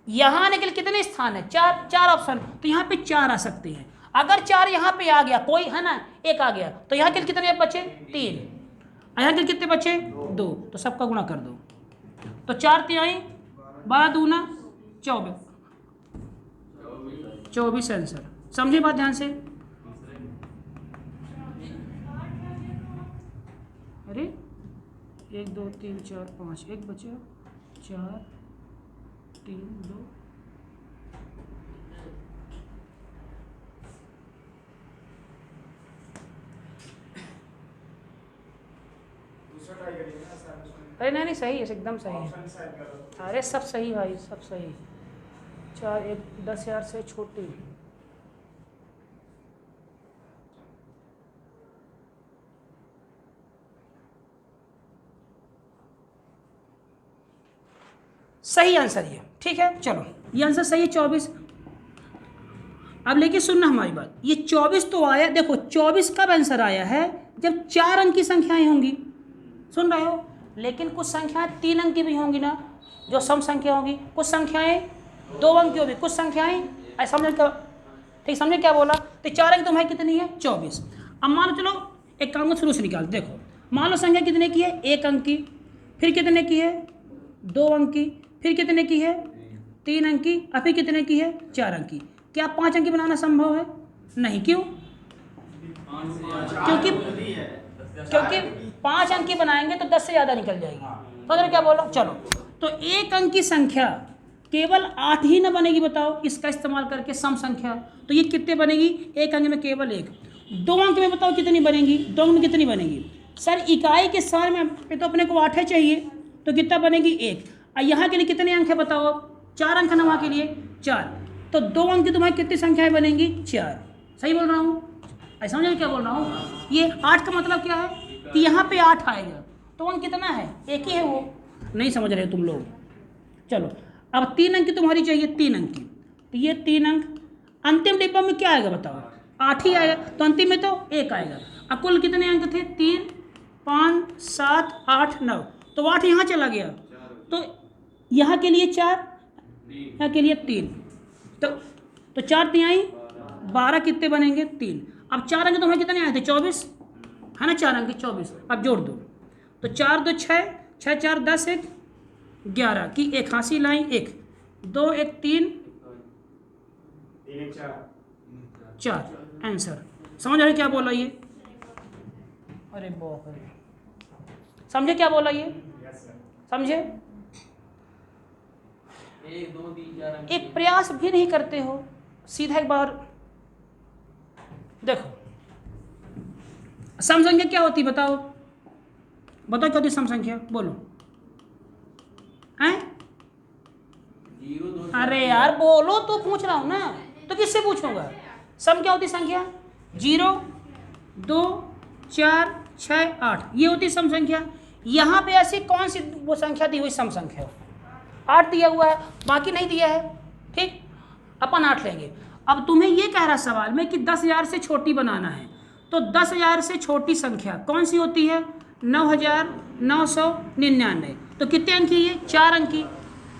यहाँ आने के लिए कितने स्थान है 4 ऑप्शन, तो यहाँ पे 4 आ सकते हैं। अगर 4 यहाँ पे आ गया, कोई है ना 1 आ गया, तो यहाँ के लिए कितने बचे 3, यहाँ के लिए कितने बचे 2, तो सबका गुणा कर दो, तो 4 तिहाई 12 दूना 24 आंसर। समझे बात ध्यान से। अरे 1, 2, 3, 4, 5, एक बचे 4, 3, 2, दूसरा ट्राई करिए ना सर। अरे नहीं सही है, एकदम सही है। ऑप्शन साइड करो। अरे सब सही भाई, सब सही। 4, 10,000 से छोटी, सही आंसर ये, ठीक है। चलो ये आंसर सही है 24। अब लेके सुनना हमारी बात, ये 24 तो आया, देखो 24 कब आंसर आया है, जब 4 अंक की संख्याएं होंगी, सुन रहे हो। लेकिन कुछ संख्याएं 3 अंक की भी होंगी ना, जो सम संख्या होंगी, कुछ संख्याएं 2 अंक की होगी, कुछ संख्याएं ऐसा समझ कर, ठीक समझे क्या बोला। तो 4 अंक तुम्हारी कितनी है 24। अब मान लो, चलो एक काम को शुरू से निकाल, देखो मान लो संख्या कितने की है 1 अंक की, फिर कितने की है 2 अंक की, फिर कितने की है 3 अंक की, और फिर कितने की है 4 अंक की। क्या 5 अंक की बनाना संभव है? नहीं, क्यों? क्योंकि 5 अंक की बनाएंगे तो 10 से ज़्यादा निकल जाएगी। समझ रहे क्या बोला। चलो, तो 1 अंक की संख्या केवल 8 ही ना बनेगी, बताओ इसका इस्तेमाल करके सम संख्या। तो ये कितने बनेगी 1 अंक में केवल 1। 2 अंक में बताओ कितनी बनेगी, 2 अंक में कितनी बनेगी सर, इकाई के स्थान में तो अपने को 8 चाहिए, तो कितना बनेगी 1। और यहाँ के लिए कितने अंक है बताओ, 4 अंक है ना वहाँ के लिए 4, तो 2 अंक की तुम्हारी कितनी संख्याएं बनेंगी 4। सही बोल रहा हूँ, ऐसा समझ क्या बोल रहा हूँ। ये 8 का मतलब क्या है कि यहाँ पे 8 आएगा, तो अंक कितना है 1 ही है, वो नहीं समझ रहे तुम लोग। चलो, अब 3 अंक की तुम्हारी चाहिए, 3 अंक की, तो ये 3 अंक, अंतिम डिब्बा में क्या आएगा बताओ, 8 ही आएगा, तो अंतिम में तो 1 आएगा। अब कुल कितने अंक थे 3, 5, 7, 8, 9, तो 8 यहाँ चला गया, तो यहाँ के लिए 4, यहाँ के लिए 3, तो 4 तिहाई 12 कितने बनेंगे 3। अब 4 अंक तुम्हें कितने आए थे 24 है ना, 4 अंक 24, अब जोड़ दो, तो 4 2 6, 6 4 10, 1 11 की 1 हासिल लाई, 1 2 1 3 4 आंसर। समझ रहे क्या बोला ये, अरे बहुत समझे क्या बोला ये, समझे। 1 2 3 4 एक प्रयास भी नहीं करते हो, सीधा एक बार देखो सम संख्या क्या होती बताओ, बताओ क्या होती सम संख्या, बोलो हैं। 0 2 अरे यार बोलो, तो पूछ रहा हूँ ना, तो किससे पूछूंगा। सम क्या होती संख्या, 0 2 4 6 8, ये होती सम संख्या। यहाँ पे ऐसी कौन सी वो संख्या दी हुई सम संख्या, 8 दिया हुआ है, बाकी नहीं दिया है, ठीक, अपन 8 लेंगे। अब तुम्हें ये कह रहा सवाल में कि 10,000 से छोटी बनाना है, तो 10,000 से छोटी संख्या कौन सी होती है 9,999, तो कितने अंक की है 4 अंक की,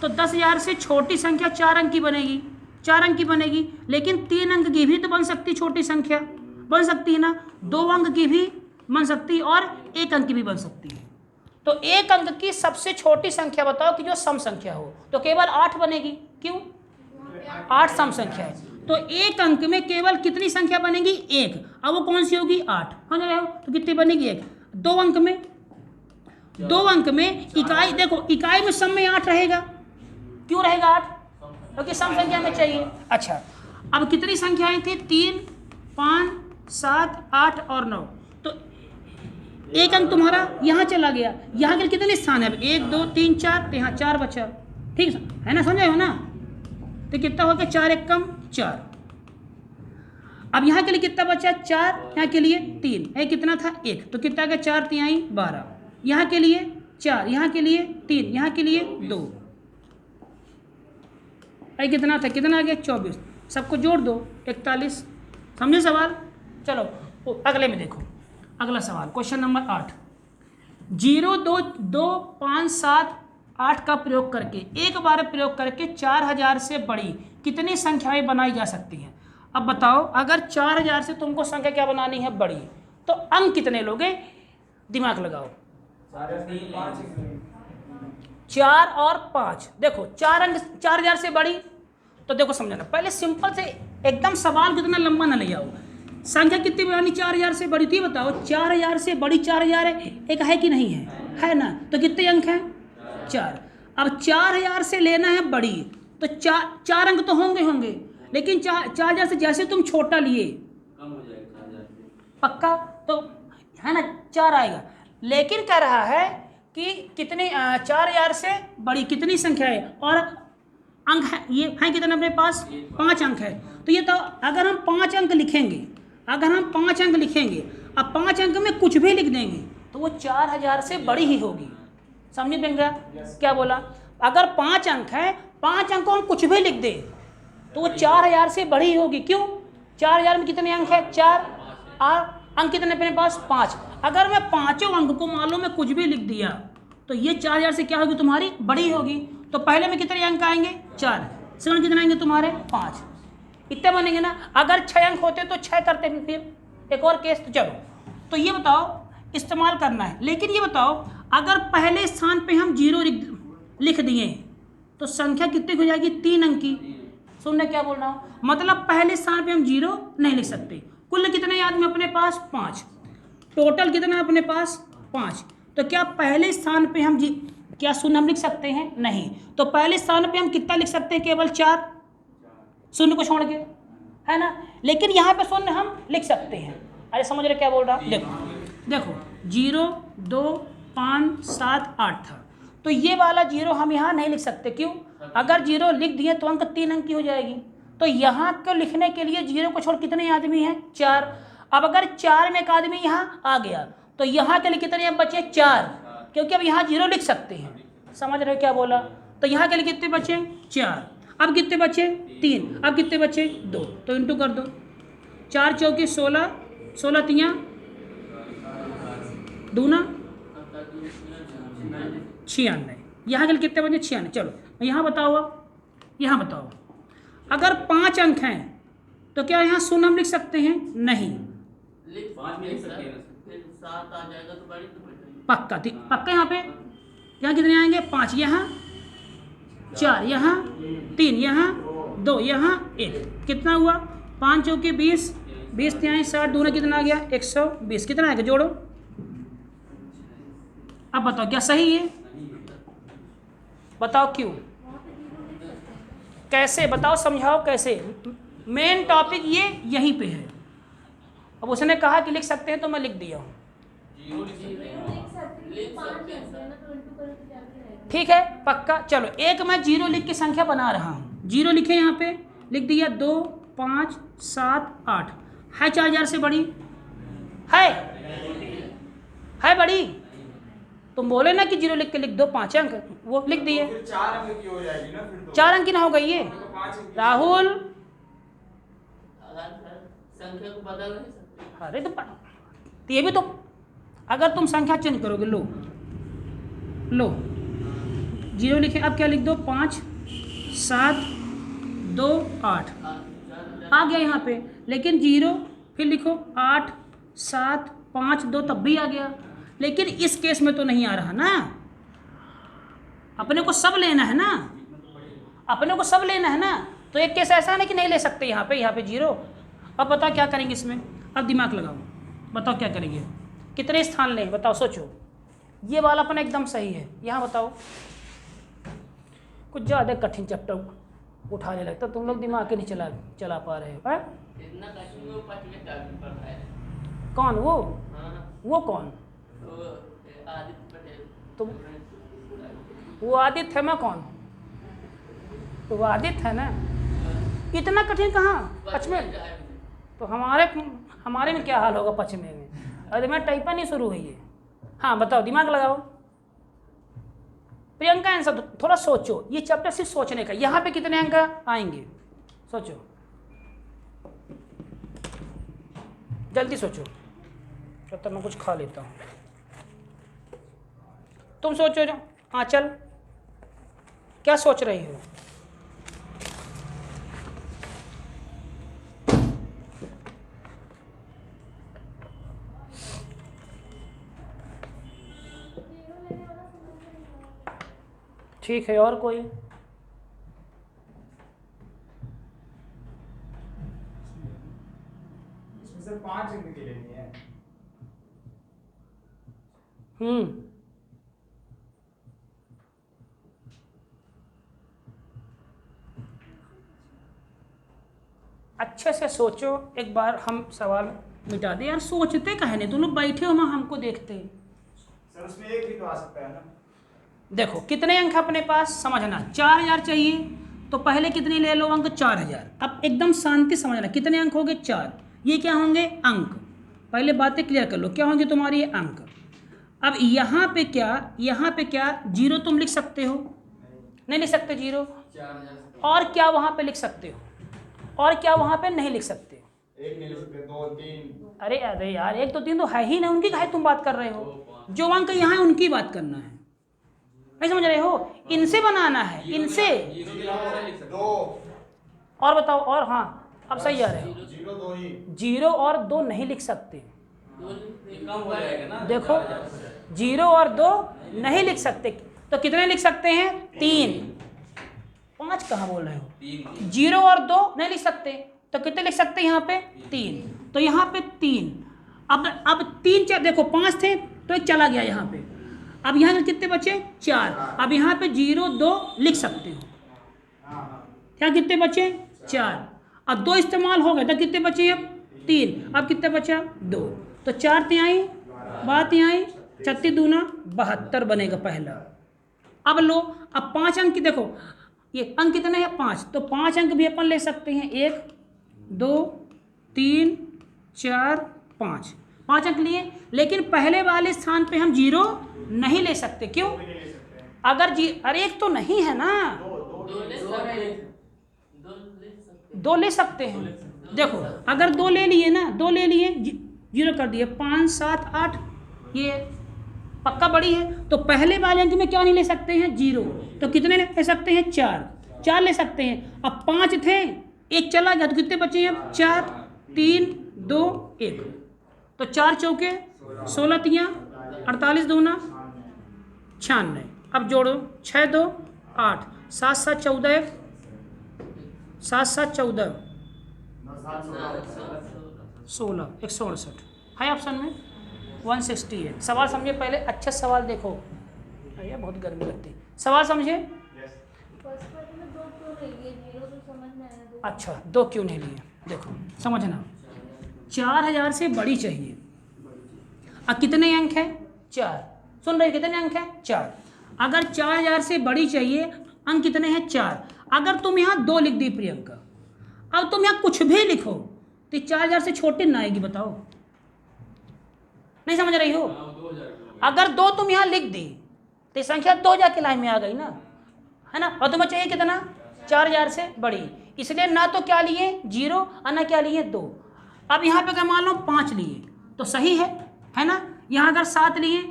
तो 10,000 से छोटी संख्या 4 अंक की बनेगी, 4 अंक की बनेगी। लेकिन 3 अंक की भी तो बन सकती छोटी संख्या, बन सकती है ना, 2 अंक की भी बन सकती है और 1 अंक की भी बन सकती है। तो 1 अंक की सबसे छोटी संख्या बताओ कि जो सम संख्या हो, तो केवल 8 बनेगी, क्यों 8 सम संख्या है, तो 1 अंक में केवल कितनी संख्या बनेगी 1, अब वो कौन सी होगी 8, समझ रहे हो, तो कितनी बनेगी 1। 2 अंक में, 2 अंक में इकाई, देखो इकाई में सम में 8 रहेगा, क्यों रहेगा 8, क्योंकि सम संख्या में चाहिए। अच्छा, अब कितनी संख्याएं थी 3 5 7 8 और 9, तो 1 अंक तुम्हारा यहाँ चला गया, यहाँ के कितने स्थान है 1 2 3 4, तो यहाँ 4 बचा, ठीक है ना, समझे हो ना। तो कितना हो गया 4 1 कम 4, अब यहाँ के लिए कितना बचा 4, यहाँ के लिए 3, है कितना था 1, तो कितना गया 4 तिहाई 12, यहाँ के लिए 4, यहाँ के लिए 3, यहाँ के लिए 2, भाई कितना था, कितना आ गया 24, सबको जोड़ दो 41। समझे सवाल। चलो अगले में देखो, अगला सवाल क्वेश्चन नंबर 8, 0 2 2 5 7 8 का प्रयोग करके, एक बार प्रयोग करके 4000 से बड़ी कितनी संख्याएं बनाई जा सकती हैं। अब बताओ अगर 4000 से तुमको संख्या क्या बनानी है बड़ी, तो अंक कितने लोगे, दिमाग लगाओ। 4 और 5, देखो 4 अंक 4000 से बड़ी, तो देखो समझना, पहले सिंपल से एकदम सवाल कितना लंबा ना ले आओ, संख्या कितनी बनानी 4000 से बड़ी थी बताओ, 4000 से बड़ी 4000 है, एक है कि नहीं है ना, तो कितने अंक हैं 4। अब 4000 से लेना है बड़ी, तो 4 अंक तो होंगे, लेकिन 4000 से जैसे तुम छोटा लिए कम हो जाएगा 4000 से पक्का, तो है ना 4 आएगा, लेकिन कह रहा है कि कितनी 4000 से बड़ी कितनी संख्या है, और अंक है ये है कितना अपने पास 5 अंक है, तो ये तो अगर हम 5 अंक लिखेंगे, अगर हम 5 अंक लिखेंगे, अब 5 अंक में कुछ भी लिख देंगे तो वो 4000 से बड़ी ही होगी। समझ में गया क्या बोला, अगर 5 अंक है, 5 अंक को हम कुछ भी लिख दें तो वो 4000 से बड़ी ही होगी, क्यों, 4000 में कितने अंक है? 4। और अंक कितने अपने पास? 5। अगर मैं पाँचों अंक को मान लो मैं कुछ भी लिख दिया तो ये 4000 से क्या होगी तुम्हारी? बड़ी होगी। तो पहले में कितने अंक आएंगे? 4। सेकंड कितने आएंगे तुम्हारे? 5। इतने बनेंगे ना। अगर 6 अंक होते तो 6 करते फिर एक और केस। तो चलो, तो ये बताओ इस्तेमाल करना है। लेकिन ये बताओ अगर पहले स्थान पे हम 0 लिख दिए तो संख्या कितनी हो जाएगी? 3 अंक की। सुनने क्या बोल रहा हूँ? मतलब पहले स्थान पे हम 0 नहीं लिख सकते। कुल कितने याद में अपने पास? 5। टोटल कितना अपने पास? 5। तो क्या पहले स्थान पे हम क्या शून्य हम लिख सकते हैं? नहीं। तो पहले स्थान पे हम कितना लिख सकते हैं? केवल 4, शून्य को छोड़ के, है ना। लेकिन यहाँ पे शून्य हम लिख सकते हैं। अरे समझ रहे क्या बोल रहा हूँ? देखो 0, 2, 5, 7, 8 था। तो ये वाला 0 हम यहाँ नहीं लिख सकते। क्यों? अगर 0 लिख दिए तो अंक 3 अंक की हो जाएगी। तो यहाँ को लिखने के लिए 0 को छोड़ कितने आदमी हैं? 4। अब अगर 4 में एक आदमी यहाँ आ गया तो यहाँ के लिए कितने बचे? 4, क्योंकि अब यहाँ 0 लिख सकते हैं। समझ रहे हो क्या बोला? तो यहाँ के लिए कितने बचे? 4। अब कितने बचे? 3। अब कितने बचे? 2। तो इंटू कर दो। 4 चौके 16, 16 तियाँ दूना 96। यहाँ के लिए कितने बचे? 96। चलो यहाँ बताओ। अब यहाँ बताओ अगर 5 अंक हैं तो क्या यहाँ शून्य हम लिख सकते हैं? नहीं। 5 में लिख सकते हैं, फिर 7 आ जाएगा तो बड़ी तो बढ़ेगी। पक्का पक्का। यहाँ कितने आएंगे? 5 यहाँ, 4 यहाँ, 3 यहाँ, 2 यहाँ, 1। कितना हुआ? 5 चौके 20, 20 तिहाई 60, दूना कितना आ गया? 120। कितना आएगा? जोड़ो। अब बताओ क्या सही है? बताओ क्यों? कैसे? बताओ, समझाओ कैसे। मेन टॉपिक ये यहीं पे है। अब उसने कहा कि लिख सकते हैं तो मैं लिख दिया हूँ। ठीक है, पक्का। चलो एक मैं 0 लिख के संख्या बना रहा हूँ। 0 लिखे यहाँ पे, लिख दिया। 2, 5, 7, 8 है। 4000 से बड़ी है बड़ी। तुम बोले ना कि 0 लिख के लिख दो 5 अंक, वो लिख दिए। 4 अंक की हो जाएगी ना फिर। 4 अंक की ना हो गई ये? राहुल संख्या को बदल नहीं सकते। अरे तो ये भी तो, अगर तुम संख्या चेंज करोगे, लो 0 लिखे। अब क्या लिख दो? 5, 7, 2, 8 आ गया यहाँ पे। लेकिन 0 फिर लिखो 8, 7, 5, 2 तब भी आ गया। लेकिन इस केस में तो नहीं आ रहा ना। अपने को सब लेना है ना, अपने को सब लेना है ना। तो एक केस ऐसा है ना कि नहीं ले सकते। यहाँ पे 0। अब बताओ क्या करेंगे इसमें? अब दिमाग लगाओ, बताओ क्या करेंगे? कितने स्थान लें? बताओ, सोचो। ये वाला अपना एकदम सही है। यहाँ बताओ, कुछ ज़्यादा कठिन चैप्टर उठाने लगता, तुम लोग दिमाग के नहीं चला पा रहे हो। इतना कठिन वो पढ़ने का पढ़ता है। कौन वो? हाँ, वो कौन? तो आदित्य पटेल। तुम वो आदित्य है, मैं कौन? तो वो आदित्य है ना। इतना कठिन कहाँ? पचमें। तो हमारे में क्या हाल होगा पचमें में? अरे मैं टाइपा नहीं शुरू हुई है। हाँ बताओ, दिमाग लगाओ। प्रियंका आंसर थोड़ा सोचो। ये चैप्टर सिर्फ सोचने का। यहाँ पे कितने अंक आएंगे? सोचो, जल्दी सोचो। जब तक मैं कुछ खा लेता हूँ। तुम सोचो जो। हाँ चल, क्या सोच रही हो? ठीक है, और कोई? इसमें से 5 अंक की लेनी है। अच्छे से सोचो एक बार। हम सवाल मिटा दें यार। सोचते कहे नहीं? तुम लोग बैठे हो वहाँ हमको देखते। सर उसमें एक भी तो आ सकता है ना। देखो कितने अंक अपने पास, समझना। 4000 चाहिए तो पहले कितने ले लो अंक? 4000। अब एकदम शांति समझना। कितने अंक होंगे? 4। ये क्या होंगे? अंक। पहले बातें क्लियर कर लो, क्या होंगे तुम्हारी? ये अंक। अब यहाँ पे क्या 0 तुम लिख सकते हो? नहीं लिख सकते 0। और क्या वहाँ पे लिख सकते हो? और क्या वहाँ पे नहीं लिख सकते? एक नहीं ले सकते, 2 3। अरे अरे यार 1 2 3 तो है ही ना, उनकी काहे तुम बात कर रहे हो? जो अंक यहाँ है उनकी बात करना है, नहीं समझ रहे हो? इनसे बनाना है, इनसे। 2 और बताओ, और हाँ अब सही आ रहे हो। 0 2 ही। 0 और 2 नहीं लिख सकते, कम हो जाएगा ना। देखो 0 और 2 नहीं लिख सकते, तो कितने लिख सकते हैं? 3। 5 कहाँ बोल रहे हो? 0 और 2 नहीं लिख सकते, तो कितने लिख सकते हैं यहाँ पे? 3। तो यहाँ पे 3। अब 3 4 देखो 5 थे तो एक चला गया यहाँ पे, अब यहाँ कितने बचे? 4। अब यहाँ पे 0 2 लिख सकते हो, क्या कितने बचे? 4। अब 2 इस्तेमाल हो गए तो कितने बचे? अब 3। अब कितने बचा? 2। तो 4 तिहाई बात आई, 36 दूना 72 बनेगा पहला। अब लो, अब 5 अंक की देखो, ये अंक कितने हैं? 5। तो 5 अंक भी अपन ले सकते हैं, 1 2 3 4 5, 5 अंक लिए। लेकिन पहले वाले स्थान पे हम 0 नहीं ले सकते, क्यों? अगर अरे 1 तो नहीं है ना, 2 ले सकते हैं। देखो अगर 2 ले लिए ना, 2 ले लिए, 0 कर दिए, 5 7 8, ये पक्का बड़ी है। तो पहले वाले अंक में क्या नहीं ले सकते हैं? 0। तो कितने ले सकते हैं? 4 ले सकते हैं। अब 5 थे, एक चला गया, तो कितने बचे हैं? 4 3 2 1। तो 4 चौके 16 तियाँ 48 दूना 96। अब जोड़ो, 6 2 8, 7 7 14, 7 7 14 16, 168 है ऑप्शन में 168। सवाल समझे पहले, अच्छा सवाल देखो, अरे बहुत गर्मी लगती है। सवाल समझे? अच्छा 2 क्यों नहीं लिए? देखो समझना, 4000 से बड़ी चाहिए। अब कितने अंक है? 4। सुन रहे कितने अंक है? 4। अगर 4000 से बड़ी चाहिए, अंक कितने हैं? 4। अगर तुम यहाँ 2 लिख दी प्रियंका, अब तुम यहाँ कुछ भी लिखो तो 4000 से छोटी ना आएगी, बताओ, नहीं समझ रही हो? अगर 2 तुम यहाँ लिख दी तो संख्या 2 जाके लाइन में आ गई ना, है ना? और तुम्हें चाहिए कितना? 4000 से बड़ी, इसलिए ना तो क्या लिए 0 और ना क्या लिए 2। अब यहाँ पे अगर मान लो 5 लिए तो सही है ना? यहाँ अगर 7 लिए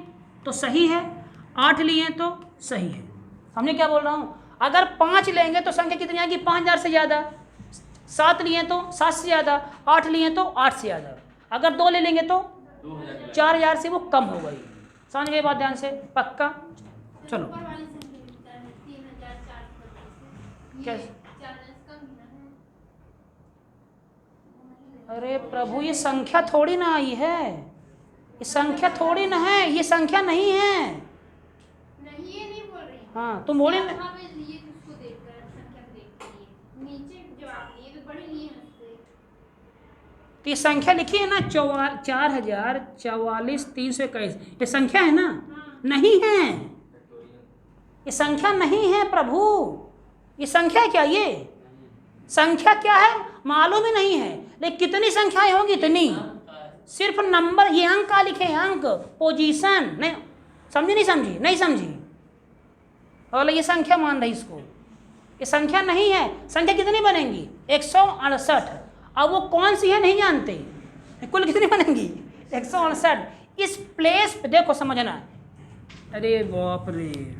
तो सही है, 8 लिए तो सही है। समझे क्या बोल रहा हूँ? अगर 5 लेंगे तो संख्या कितनी आएगी? 5000 से ज़्यादा। 7 लिए तो 7 से ज़्यादा, 8 लिए तो 8 से ज़्यादा। अगर 2 ले लेंगे तो 4000 से वो कम हो गई। समझ गए बात ध्यान से? पक्का? चलो कैसे? अरे प्रभु, ये संख्या थोड़ी ना आई है, ये संख्या थोड़ी ना है, ये संख्या नहीं है। नहीं ये नहीं बोल रही। हाँ तुम बोले ना, हाँ मैं लिए उसको देखकर, संख्या को देखकर लिए, नीचे जवाब लिए तो बड़े लिए उससे। तो ये संख्या लिखी है ना, 4044 321, ये संख्या है ना? नहीं है, ये संख्या नहीं है प्रभु। ये संख्या क्या? ये संख्या क्या है मालूम ही नहीं है, लेकिन कितनी संख्याएं होंगी? इतनी। सिर्फ नंबर, ये अंक का लिखे, अंक पोजीशन, नहीं समझी? नहीं समझी? नहीं समझी? और ये संख्या मान रही इसको, ये संख्या नहीं है। संख्या कितनी बनेंगी? 168। अब वो कौन सी है नहीं जानते, कुल कितनी बनेंगी? 168। इस प्लेस पे देखो, समझना। अरे बाप रे,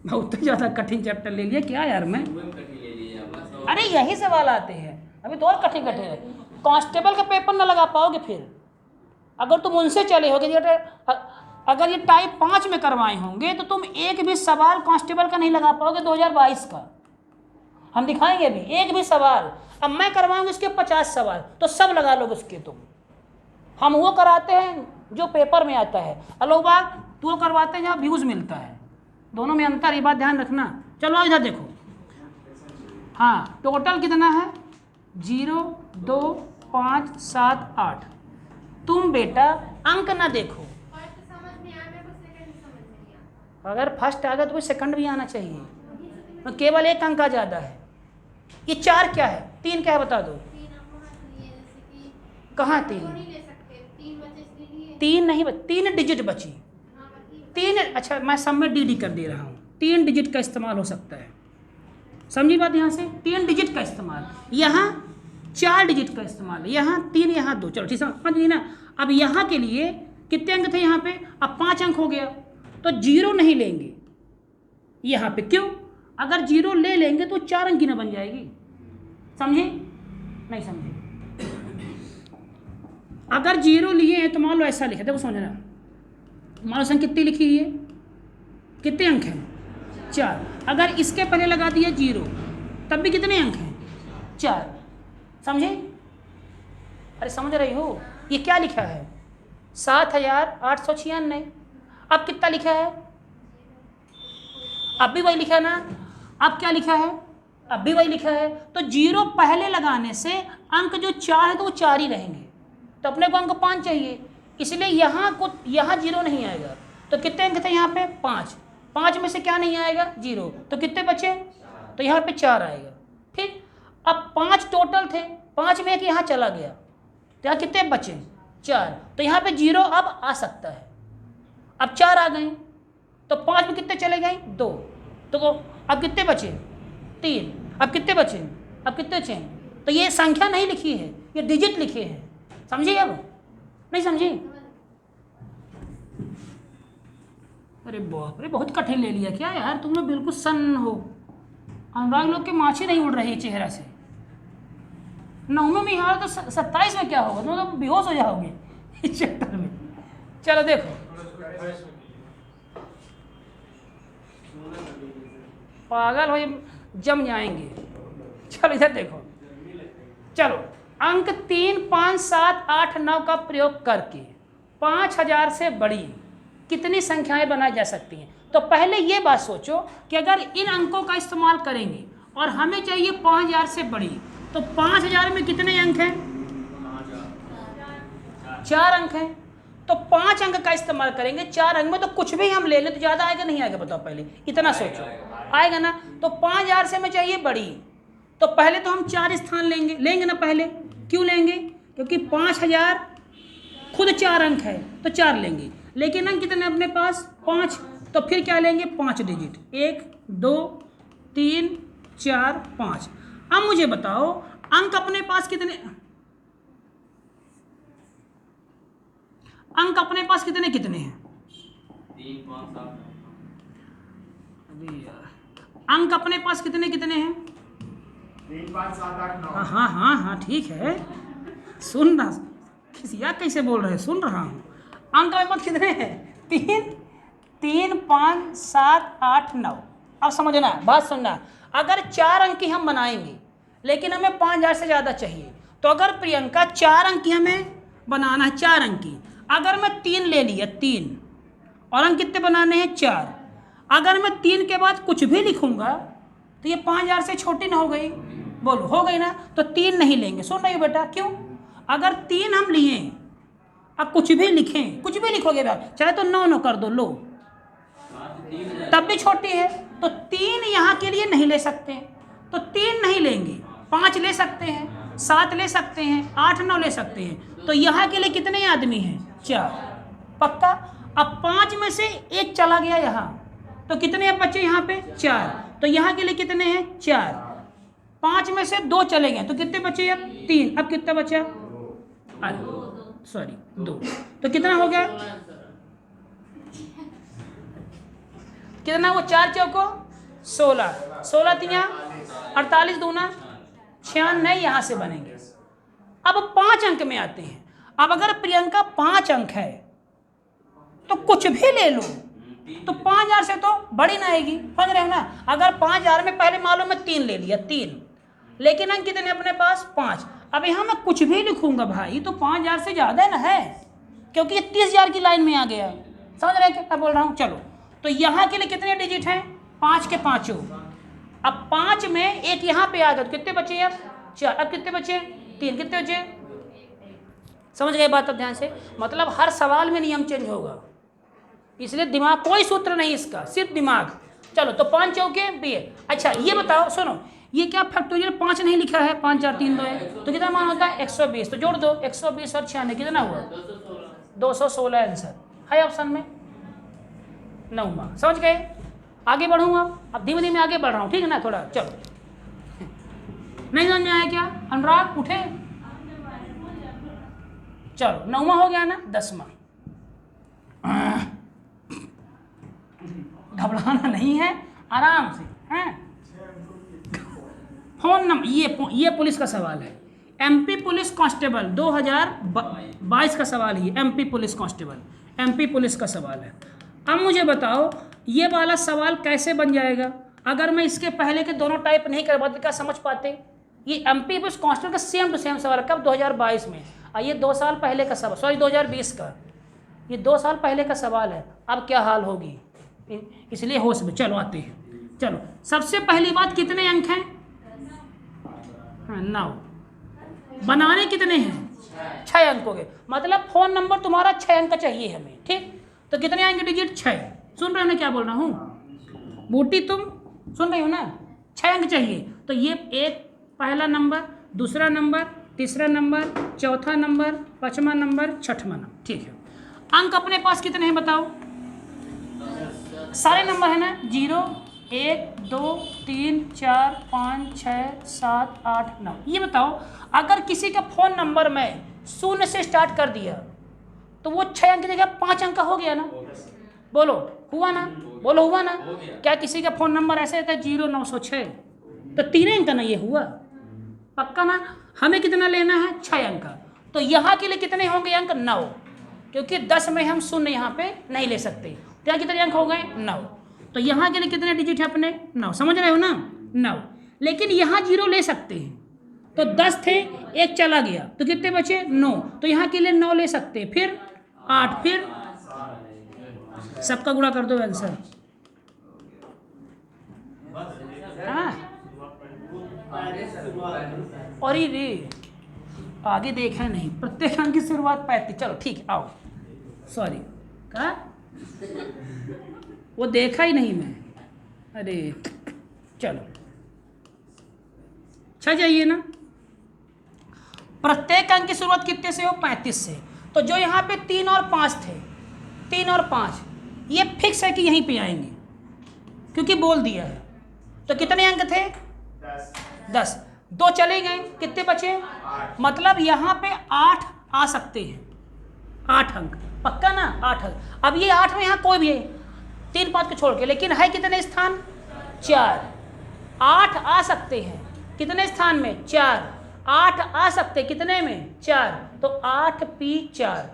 बहुत ज़्यादा कठिन चैप्टर ले लिया क्या यार मैं? अरे यही सवाल आते हैं, अभी तो और कठिन कठिन है। कांस्टेबल का पेपर ना लगा पाओगे फिर, अगर तुम उनसे चले होगे। अगर ये टाइप 5 में करवाए होंगे तो तुम एक भी सवाल कांस्टेबल का नहीं लगा पाओगे 2022 का। हम दिखाएंगे अभी, एक भी सवाल। अब मैं करवाऊंगा इसके 50 सवाल, तो सब लगा लोगे उसके तुम। हम वो कराते हैं जो पेपर में आता है, अलोबाग तो वो करवाते हैं जहाँ व्यूज़ मिलता है। दोनों में अंतर, ये बात ध्यान रखना। चलो इधर देखो, हाँ टोटल कितना है? 0 2 5 7 8। तुम बेटा अंक ना देखो, फर्स्ट समझ में आया, मेरे को सेकंड समझ नहीं आया। अगर फर्स्ट आ गया तो सेकंड भी आना चाहिए, तो केवल एक अंक का ज़्यादा है। ये 4 क्या है? 3 क्या है बता दो? 3 आप वहाँ से लिए, जैसे कि कहाँ 2 3? नहीं ले सकते, 3 बचे इसलिए लिए। 3 नहीं, 3 डिजिट बची। हाँ बची। 3, अच्छा मैं सब में डी कर दे रहा हूँ। 3 डिजिट का इस्तेमाल हो सकता है, समझी बात? यहाँ से 3 डिजिट का इस्तेमाल, यहाँ 4 डिजिट का इस्तेमाल है, यहाँ 3 यहाँ 2, चलो ठीक समझ गई ना। अब यहाँ के लिए कितने अंक थे यहाँ पे, अब 5 अंक हो गया, तो 0 नहीं लेंगे यहाँ पे, क्यों? अगर 0 ले लेंगे तो 4 अंक की ना बन जाएगी, समझे? नहीं समझे? अगर 0 लिए हैं तो मान लो ऐसा लिखे, देखो समझना, मान लो संख्या कितनी लिखी है, कितने अंक हैं 4, अगर इसके पहले लगा दिया 0 तब भी कितने अंक हैं 4, समझे? अरे समझ रही हो? ये क्या लिखा है 7896, अब कितना लिखा है, अब भी वही लिखा ना, अब क्या लिखा है, अब भी वही लिखा है। तो 0 पहले लगाने से अंक जो 4 है तो वो 4 ही रहेंगे, तो अपने को अंक 5 चाहिए, इसलिए यहाँ 0 नहीं आएगा। तो कितने अंक थे यहाँ पे 5 में से क्या नहीं आएगा 0, तो कितने बचे, तो यहाँ पे 4 आएगा, ठीक। अब 5 टोटल थे, 5 में एक यहाँ चला गया, तो यहाँ कितने बचे 4, तो यहाँ पे 0 अब आ सकता है, अब 4 आ गए, तो 5 में कितने चले गए 2, तो अब कितने बचे 3, अब कितने बचे, अब कितने बचे, तो ये संख्या नहीं लिखी है, ये डिजिट लिखे हैं, समझिए? अब नहीं समझी? अरे बाप रे, बहुत कठिन ले लिया क्या यार, तुम लोग बिल्कुल सन्न हो, अनुराग लोग के माछी नहीं उड़ रही चेहरा से। 9वें में हार तो 27 में क्या होगा, तुम लोग बेहोश हो जाओगे इस चक्कर में। चलो देखो, पागल हो जम जाएंगे। चलो इधर देखो, चलो अंक 3, 5, 7, 8, 9 का प्रयोग करके 5000 से बड़ी कितनी संख्याएं बनाई जा सकती हैं। तो पहले ये बात सोचो कि अगर इन अंकों का इस्तेमाल करेंगे और हमें चाहिए 5000 से बड़ी, तो 5000 में कितने अंक हैं 4 अंक हैं, तो 5 अंक का इस्तेमाल करेंगे 4 अंक में, तो कुछ भी हम ले लें तो ज़्यादा आएगा नहीं आएगा, बताओ पहले इतना सोचो, आएगा ना। तो 5000 से हमें चाहिए बड़ी, तो पहले तो हम 4 स्थान लेंगे ना पहले, क्यों लेंगे, क्योंकि 5000 खुद 4 अंक है तो 4 लेंगे, लेकिन अंक कितने अपने पास 5, तो फिर क्या लेंगे 5 डिजिट, 1 2 3 4 5। अब मुझे बताओ अंक अपने पास कितने, अंक अपने पास कितने कितने हैं 3, 5, 7, अंक अपने पास कितने कितने हैं 3, 5, 7, 8, 9। हाँ ठीक है, सुन ना, खिसिया कैसे बोल रहे हैं, सुन रहा हूँ। अंक अपने पास कितने हैं 3, 5, 7, 8, 9। अब समझना, बात सुनना, अगर 4 अंक की हम बनाएंगे लेकिन हमें 5000 से ज़्यादा चाहिए, तो अगर प्रियंका 4 अंक की हमें बनाना है, 4 अंक की, अगर मैं 3 ले लिया 3, और अंक कितने बनाने हैं 4, अगर मैं 3 के बाद कुछ भी लिखूंगा तो ये 5000 से छोटी ना हो गई, बोलो हो गई ना। तो 3 नहीं लेंगे, सुन रही हो बेटा, क्यों, अगर 3 हम लिए, अब कुछ भी लिखें, कुछ भी लिखोगे चाहे तो 9 कर दो, लो तब भी छोटी है, तो 3 यहाँ के लिए नहीं ले सकते, तो 3 नहीं लेंगे, 5 ले सकते हैं, 7 ले सकते हैं, 8, 9 ले सकते हैं। तो यहाँ के लिए कितने आदमी हैं 4, पक्का। अब 5 में से 1 चला गया यहाँ, तो कितने अब बचे यहाँ पे 4, तो यहाँ के लिए कितने हैं 4, 5 में से 2 चले गए तो कितने बचे अब 3, अब कितना बचा, सॉरी 2, तो कितना हो गया, कितना वो 4 चौको 16, 16 3 48, 2 96 यहाँ से बनेंगे। अब 5 अंक में आते हैं, अब अगर प्रियंका 5 अंक है तो कुछ भी ले लो, तो 5000 से तो बड़ी ना आएगी, समझ रहे हो ना। अगर 5000 में पहले मालूम मैं 3 ले लिया 3, लेकिन अंक कितने अपने पास 5, अब यहाँ मैं कुछ भी लिखूंगा भाई तो 5000 से ज़्यादा ना है, क्योंकि ये 30000 की लाइन में आ गया, समझ रहे हैं क्या बोल रहा हूँ। चलो तो यहाँ के लिए कितने डिजिट हैं 5 के 5, अब 5 में 1 यहाँ पे आ गया तो कितने बचे अब 4, अब कितने बचे 3, कितने बचे, समझ गए बात। अब ध्यान से, मतलब हर सवाल में नियम चेंज होगा, इसलिए दिमाग, कोई सूत्र नहीं इसका, सिर्फ दिमाग। चलो तो 5 चौके 2। अच्छा ये बताओ, सुनो, ये क्या फैक्टोरियल 5 नहीं लिखा है, 5 4 3 2 है, तो कितना मान होता है 120, तो जोड़ दो 120 और 96 कितना हुआ 216 आंसर है ऑप्शन में 9वां। समझ गए, आगे बढ़ूंगा, अब धीमे धीमे आगे बढ़ रहा हूँ, ठीक है ना, थोड़ा चलो नहीं समझ में आया क्या? अनुराग उठे, चलो 9वां हो गया ना, 10वां। घबराना नहीं है, आराम से हैं। फोन नंबर, ये पुलिस का सवाल है, एमपी पुलिस कांस्टेबल 2022 का सवाल ही, MP police constable, MP police का सवाल है। अब मुझे बताओ ये वाला सवाल कैसे बन जाएगा अगर मैं इसके पहले के दोनों टाइप नहीं करवाते, क्या समझ पाते? ये एमपी पुलिस कांस्टेबल का सेम टू सेम सवाल है, कब? 2022 में। ये 2 साल पहले का सवाल, सॉरी 2020 का, ये 2 साल पहले का सवाल है। अब क्या हाल होगी, इसलिए होश में। चलो आते हैं। चलो सबसे पहली बात, कितने अंक हैं? 9। बनाने कितने हैं? 6 अंक हो गए। मतलब फ़ोन नंबर तुम्हारा 6 अंक का चाहिए हमें, ठीक? तो कितने आएंगे डिजिट? 6। सुन रहे हो ना क्या बोल रहा हूँ? बूटी तुम सुन रही हो ना? 6 अंक चाहिए। तो ये एक पहला नंबर, दूसरा नंबर, तीसरा नंबर, चौथा नंबर, 5वां नंबर, 6वां नंबर, ठीक है। अंक अपने पास कितने हैं बताओ? सारे नंबर है ना, 0, 1, 2, 3, 4, 5, 6, 7, 8, 9। ये बताओ अगर किसी का फ़ोन नंबर में 0 से स्टार्ट कर दिया तो वो 6 अंक की जगह 5 अंक का हो गया ना? बोलो हुआ ना? बोलो हुआ ना? क्या किसी का फ़ोन नंबर ऐसे रहता है 0906? तो 3 अंक का ना ये हुआ, पक्का ना? हमें कितना लेना है? 6 अंक का। तो यहाँ के लिए कितने होंगे अंक? 9, क्योंकि 10 में हम 0 यहाँ पे नहीं ले सकते। तो यहाँ कितने अंक हो गए? 9। तो यहाँ के लिए कितने डिजिट है अपने? 9। समझ रहे हो ना? 9। लेकिन यहाँ 0 ले सकते हैं, तो 10 थे, एक चला गया, तो कितने बचे? 9। तो यहाँ के लिए 9 ले सकते हैं, फिर 8, फिर सबका गुणा कर दो आंसर। हाँ और ये रे आगे देखा नहीं, प्रत्येक अंक की शुरुआत 35। चलो ठीक है, आओ। सॉरी कहा, वो देखा ही नहीं मैं। अरे चलो 6 जाइए ना। प्रत्येक अंक की शुरुआत कितने से हो? 35 से। तो जो यहाँ पे 3 और 5 थे, 3 और 5 ये फिक्स है कि यहीं पे आएंगे, क्योंकि बोल दिया है। तो कितने अंक थे? 10। 2 चले गए, कितने बचे? मतलब यहाँ पे 8 आ सकते हैं, 8 अंक, पक्का ना? 8 अंक। अब ये 8 में यहाँ कोई भी है, 3 5 को छोड़ के, लेकिन है कितने स्थान? 4। 8 आ सकते हैं कितने स्थान में? 4। 8 आ सकते कितने में? 4। तो 8P4।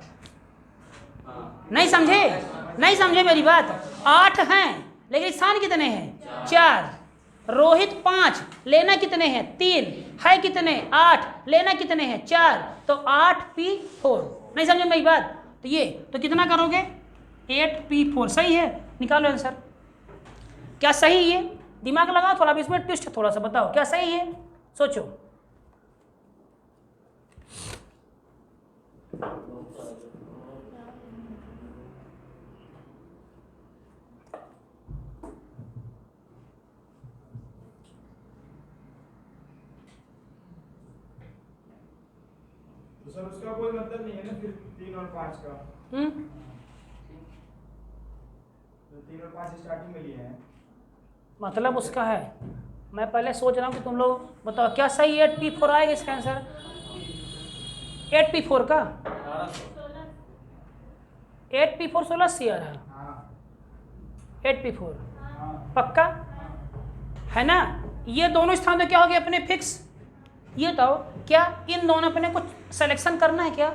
नहीं समझे? नहीं समझे मेरी बात? 8 हैं लेकिन स्थान कितने हैं? 4। रोहित 5, लेना कितने हैं? 3। है कितने? 8, लेना कितने हैं? 4। तो 8P4। नहीं समझे मेरी बात? तो ये तो कितना करोगे? 8P4। सही है, निकालो आंसर। क्या सही है? दिमाग लगाओ थोड़ा, इसमें ट्विस्ट थोड़ा सा बताओ, क्या सही है? सोचो। तो सर उसका कोई मतलब नहीं है ना फिर 3 और 5 का? तो 3 और 5 स्टार्टिंग में लिए हैं, मतलब उसका है। मैं पहले सोच रहा हूँ कि तुम लोग बताओ क्या सही है? 8P4 आएगा इसका आंसर? 8P4 का 8P4 16 सी आ रहा। 8P4 पक्का है ना? ये दोनों स्थान तो क्या हो गए अपने फिक्स? ये बताओ क्या इन दोनों अपने कुछ सिलेक्शन करना है क्या?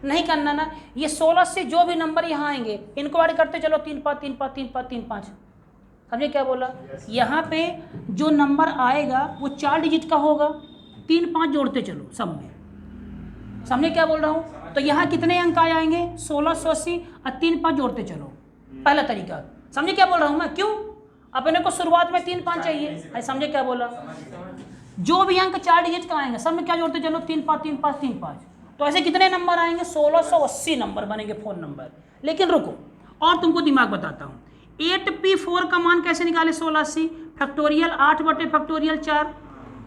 नहीं करना ना। ये 16 से जो भी नंबर यहाँ आएंगे इनको ऐड करते चलो, 3 5 3 5 3 5 3 5। समझे क्या बोला? यहाँ पे जो नंबर आएगा वो 4 डिजिट का होगा, 3 5 जोड़ते चलो सब में। समझे क्या बोल रहा हूँ? तो यहाँ कितने अंक आ जाएंगे? 1680 और 3 5 जोड़ते चलो, पहला तरीका। समझे क्या बोल रहा हूँ मैं? क्यों? अपने को शुरुआत में 3 5 चाहिए। समझे क्या बोला? जो भी अंक 4 डिजिट का आएंगे सब में क्या जोड़ते चलो? 3 5 3 5 3 5। तो ऐसे कितने नंबर आएंगे? 1680 नंबर बनेंगे फ़ोन नंबर। लेकिन रुको और तुमको दिमाग बताता हूँ। 8P4 का मान कैसे निकाले? 1680 फैक्टोरियल 8 बटे फैक्टोरियल 4,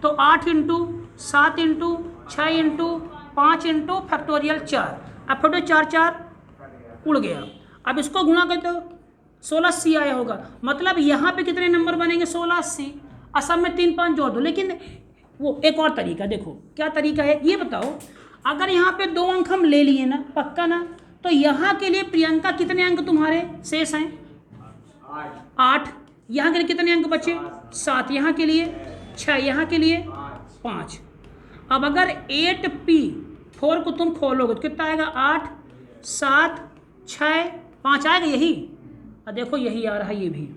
तो 8 into 7 into 6 into 5 into factorial 4। अब फैक्टोरियल 4 4 उड़ गया। अब इसको गुणा कर दो, 1680 आया होगा। मतलब यहाँ पे कितने नंबर बनेंगे? 1680। असम में 3 5 जोड़ दो। लेकिन वो एक और तरीका देखो, क्या तरीका है ये बताओ। अगर यहाँ पे 2 अंक हम ले लिए ना, पक्का ना, तो यहाँ के लिए प्रियंका कितने अंक तुम्हारे शेष हैं? 8। यहाँ के लिए कितने अंक बचे? 7। यहाँ के लिए 6, यहाँ के लिए 5। अब अगर 8p4 को तुम खोलोगे तो कितना आएगा? 8, 7, 6, 5 आएगा यही। और देखो यही आ रहा है, ये भी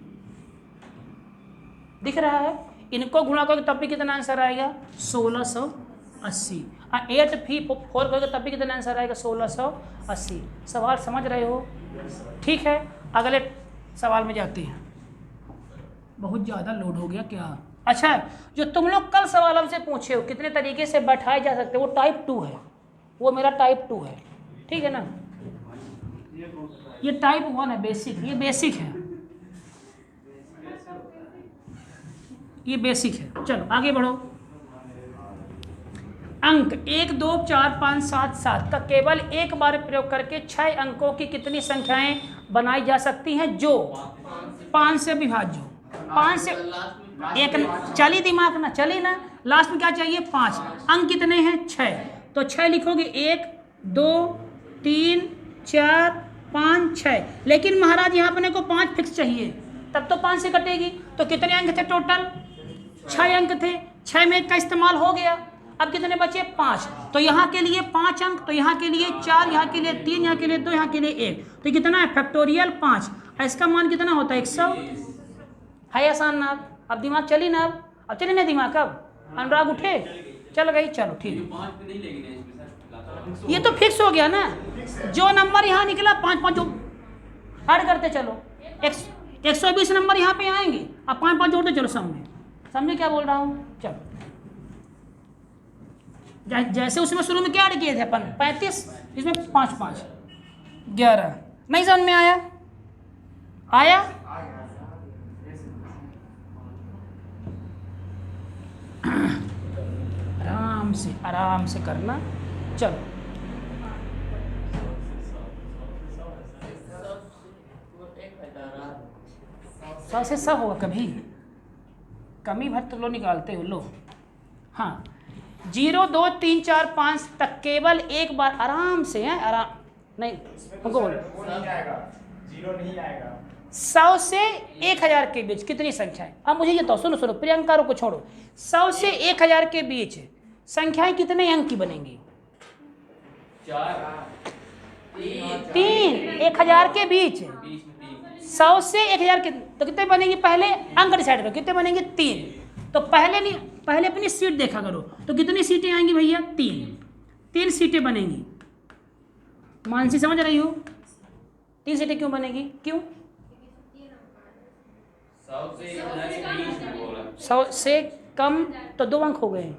दिख रहा है। इनको गुणा करोगे तब भी कितना आंसर आएगा? 1680। और 8p4 करोगे तब भी कितना आंसर आएगा? 1680। सवाल समझ रहे हो? ठीक है, अगले सवाल में जाते हैं। बहुत ज़्यादा लोड हो गया क्या? अच्छा, जो तुम लोग कल सवाल हमसे पूछे हो कितने तरीके से बैठाए जा सकते हैं, वो टाइप 2 है, वो मेरा टाइप 2 है, ठीक है ना। ये टाइप 1 है, बेसिक, ये बेसिक है, ये बेसिक है। चलो आगे बढ़ो। अंक 1, 2, 4, 5, 7, 7 का केवल एक बार प्रयोग करके 6 अंकों की कितनी संख्याएं बनाई जा सकती हैं जो 5 से विभाज्य हो? 5 से एक चली दिमाग ना, चली ना, लास्ट में क्या चाहिए? 5। अंक कितने हैं? 6। तो 6 लिखोगे, 1, 2, 3, 4, 5, 6। लेकिन महाराज यहाँ अपने को 5 फिक्स चाहिए, तब तो 5 से कटेगी। तो कितने अंक थे टोटल? 6 अंक थे। 6 में 1 का इस्तेमाल हो गया, अब कितने बचे? 5। तो यहाँ के लिए 5 अंक, तो यहाँ के लिए 4, यहाँ के लिए 3, यहाँ के लिए 2, यहाँ के लिए 1, तो कितना है? फैक्टोरियल 5। इसका मान कितना होता है? 100 है। आसान ना? अब दिमाग चली ना? अब चली ना दिमाग? अब अनुराग उठे, चल गई, चलो ठीक है। ये तो फिक्स हो गया ना, जो नंबर यहाँ निकला 5 5 जो ऐड करते चलो, 120 नंबर यहाँ पे आएंगे, अब 5 5 जोड़ते चलो। समझे क्या बोल रहा हूँ? चलो, जैसे उसमें शुरू में क्या ऐड किए थे अपन? 35, इसमें 5 5 11। नहीं समझ में आया? आया? आराम से करना। चलो, सौ से सब होगा कभी, कमी भर तो लो निकालते हो लो। हाँ, 0, 2, 3, 4, 5 तक केवल एक बार आराम से है, आराम नहीं हमको बोलो। 0 नहीं आएगा। 100 से 1000 के बीच कितनी संख्या है? अब मुझे ये तो सुनो सुनो, प्रियंका को छोड़ो। 100 से 1000 के बीच संख्याएं कितने अंक की बनेंगी? 3। 1000 के बीच 100 से 1000 के, तो कितने बनेंगी? पहले अंक डिसाइड करो, कितने बनेंगे? 3। तो पहले अपनी सीट देखा करो, तो कितनी सीटें आएंगी भैया? 3 सीटें बनेंगी। मानसी समझ रही हो? 3 सीटें क्यों बनेगी? क्यों? 100 से कम तो 2 अंक हो गए।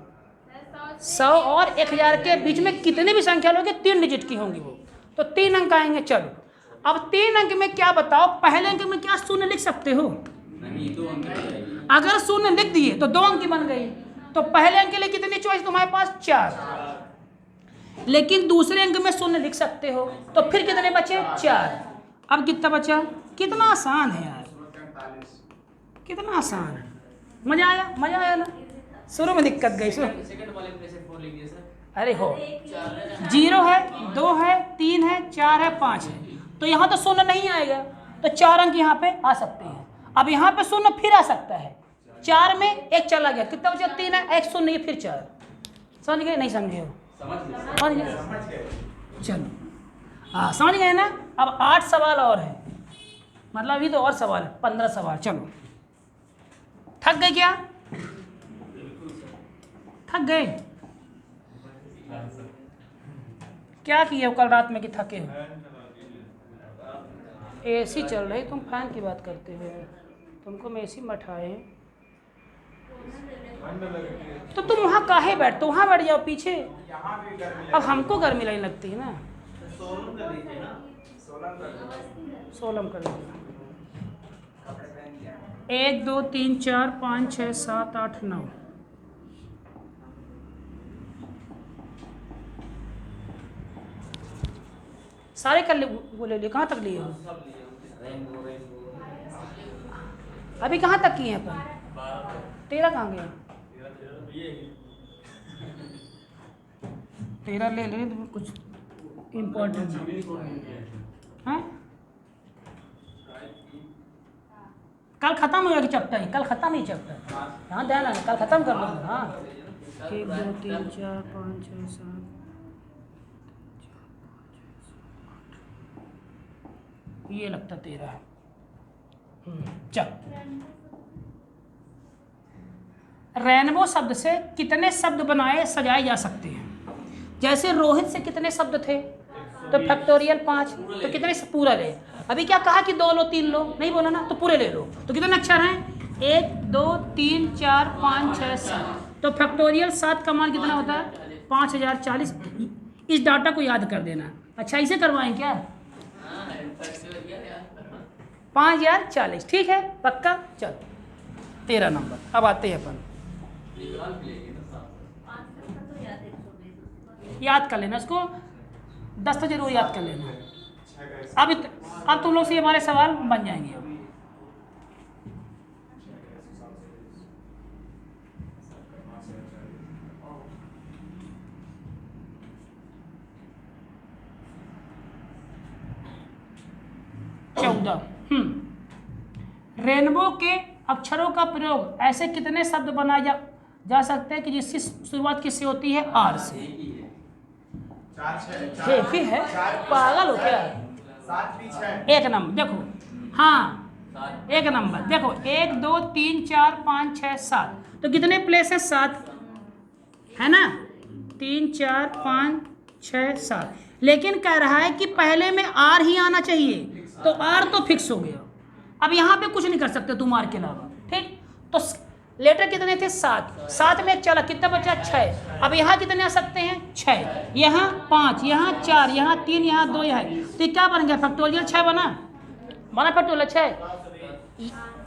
100 और 1000 के बीच में कितने भी संख्या लोगे 3 डिजिट की होंगी वो, तो 3 अंक आएंगे। चलो, अब 3 अंक में क्या बताओ? पहले अंक में क्या शून्य लिख सकते हो? नहीं, 2 अंक चाहिए। अगर शून्य लिख दिए तो 2 अंक की बन गई। तो पहले अंक के लिए कितनी चॉइस तुम्हारे पास? 4। लेकिन दूसरे अंक में शून्य लिख सकते हो, तो फिर कितने बचे? 4। अब कितना बचा? कितना आसान है यार, कितना आसान है। मजा आया? मजा आया ना? शुरू में दिक्कत गई। सेकंड वाले में से 4 लिख दिया सर। अरे हो, 0 है, 2 है, 3 है, 4 है, 5 है, तो यहाँ तो शून्य नहीं आएगा, तो 4 अंक यहाँ पे आ सकते हैं। अब यहाँ पे शून्य फिर आ सकता है, 4 में 1 चला गया, कितना बचा? 3 है, 1 शून्य फिर 4। समझ गए? नहीं समझे हो? समझ गए? चलो, हाँ समझ गए ना? अब 8 सवाल और है, मतलब अभी तो और सवाल है, 15 सवाल। चलो, थक गए क्या? थक गए? क्या किए हो कल रात में कि थके हो? एसी चल रही, तुम फैन की बात करते हो? तुमको मैं एसी में बैठाए, तो तुम वहाँ काहे बैठते? वहाँ बैठ जाओ पीछे। अब हमको गर्मी नहीं लगती है ना। सोलम कर लीजिए। 1 2 3 4 5 6 7 8 9। सारे कर ले, वो ले लिए। कहाँ तक लिए हो? अभी कहाँ तक किए हैं अपन? 13 कहाँ गया? 13 ले लें तो कुछ इम्पोर्टेंट है। कल खत्म हो जाएगी चैप्टर, कल खत्म ही चैप्टर। हाँ ध्यान है, कल खत्म कर लूँगा। हाँ 1 2 3 4 5 6 7 ये लगता 13 है। चल, रेनबो शब्द से कितने शब्द बनाए सजाए जा सकते हैं? जैसे रोहित से कितने शब्द थे? तो फैक्टोरियल 5। तो कितने से पूरा ले? अभी क्या कहा कि 2 लो 3 लो, नहीं बोला ना, तो पूरे ले लो। तो कितने अक्षर हैं? 1 2 3 4 5 6 7। तो फैक्टोरियल 7 का मान कितना होता है? 5040। इस डाटा को याद कर देना। अच्छा इसे करवाएं क्या? 5040 ठीक है, पक्का। चल 13 नंबर। अब आते हैं अपन, याद कर लेना इसको, 10 तो जरूर याद कर लेना। अब तुम लोग से हमारे सवाल बन जाएंगे। रेनबो के अक्षरों का प्रयोग ऐसे कितने शब्द बनाए जा सकते हैं कि जिसकी शुरुआत किससे होती है? आर से। फिर है पागल हो क्या? 1 नंबर देखो, हाँ 1 नंबर देखो, 1 2 3 4 5 6 7। तो कितने प्लेस है? 7 है ना, 3 4 5 6 7। लेकिन कह रहा है कि पहले में आर ही आना चाहिए, तो आर तो फिक्स हो गया। अब यहाँ पे कुछ नहीं कर सकते तुम आर के अलावा, ठीक। तो लेटर कितने थे? 7 में चला, कितना बचा? 6। अब यहाँ कितने आ सकते हैं? 6, यहाँ 5, यहाँ 4, यहाँ 3, यहाँ 2, यहाँ। तो क्या बन गया? फैक्टोरियल 6 बना फैक्टोरियल 6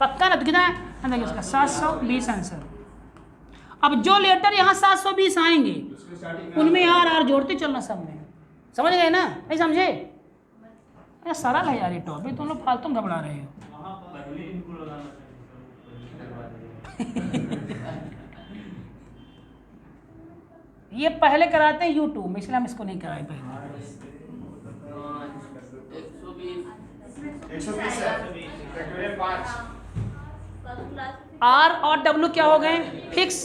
पक्का ना? तो कितना है? इसका 720 आंसर। अब जो लेटर यहाँ 720 आएंगे उनमें आर जोड़ते चलना सब में, समझ गए ना? नहीं समझे? सरल है यार ये टॉपिक, तुम लोग फालतू घबरा रहे हो। ये पहले कराते हैं यूट्यूब में, इसलिए हम इसको नहीं कराए पहले। 120 आर और डब्ल्यू क्या हो गए? फिक्स।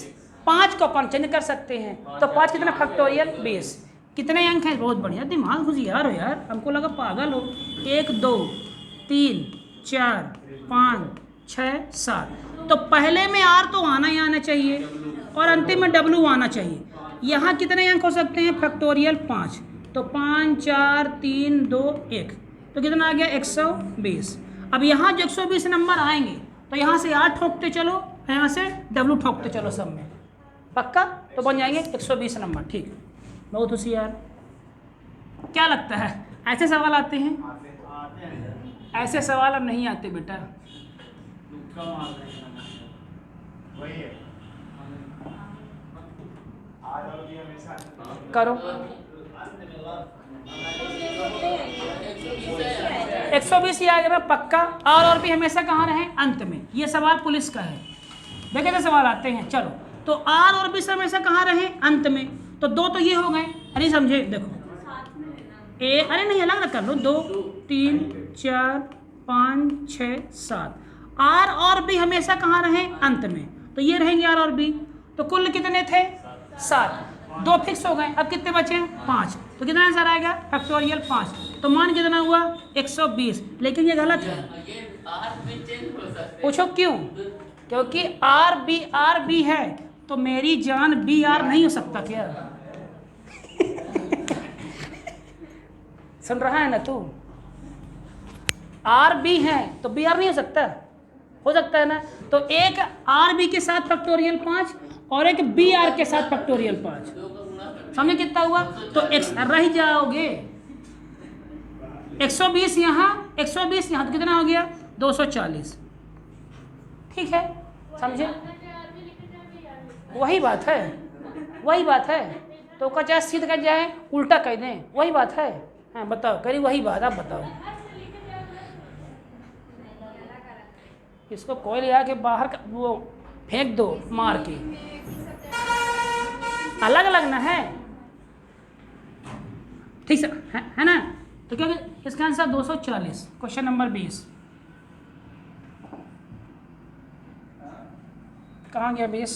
5 को अपन चेंज कर सकते हैं, तो 5 कितना? फैक्टोरियल 20। कितने अंक हैं? बहुत बढ़िया, दिमाग होशियार हो यार, हमको लगा पागल हो। 1 2 3 4 5 6 7। तो पहले में आर तो आना ही आना चाहिए और अंतिम में डब्ल्यू आना चाहिए। यहाँ कितने अंक हो सकते हैं? फैक्टोरियल 5। तो 5 4 3 2 1। तो कितना आ गया? 120। अब यहाँ जो 120 नंबर आएंगे तो यहाँ से आर ठोकते चलो, यहाँ से डब्ल्यू ठोकते चलो सब में, पक्का। तो बन जाएंगे 120 नंबर, ठीक। बहुत होशियार। क्या लगता है ऐसे सवाल आते हैं? ऐसे सवाल अब नहीं आते बेटा। करो 120 ही आएगा पक्का। और भी हमेशा कहाँ रहे? अंत में। ये सवाल पुलिस का है, देखे तो सवाल आते हैं। चलो, तो आर और बी हमेशा कहाँ रहे? अंत में। तो 2 तो ये हो गए, अरे समझे? देखो अरे नहीं, अलग अलग कर लो। 2 3 4 5 6 7। आर और बी हमेशा कहाँ रहे? अंत में। तो ये रहेंगे आर और बी। तो कुल कितने थे? 7। 2 फिक्स हो गए, अब कितने बचे? 5। तो कितना आंसर आएगा? फैक्टोरियल 5। तो मान कितना हुआ? 120। लेकिन ये गलत है। पूछो क्यों? क्योंकि आर बी है, तो मेरी जान बी आर नहीं हो सकता क्या? सुन रहा है ना तू? आर बी है तो बी आर नहीं हो सकता है ना? तो एक आर बी के साथ फैक्टोरियल 5 और एक बी आर के साथ फैक्टोरियल 5, समझे कितना हुआ? तो एक्स रह जाओगे। 120 यहाँ, 120 यहाँ, तो कितना हो गया? 240। ठीक है, समझे? वही बात है। तो का चाहे सीध कर जाए, उल्टा कह दें, वही बात है। हाँ बताओ, करी वही बात, आप बताओ। इसको कोई ले आके बाहर का वो फेंक दो मार के। अलग अलग ना है, ठीक है ना। तो क्या इसका आंसर 240। क्वेश्चन नंबर 20 कहाँ गया 20?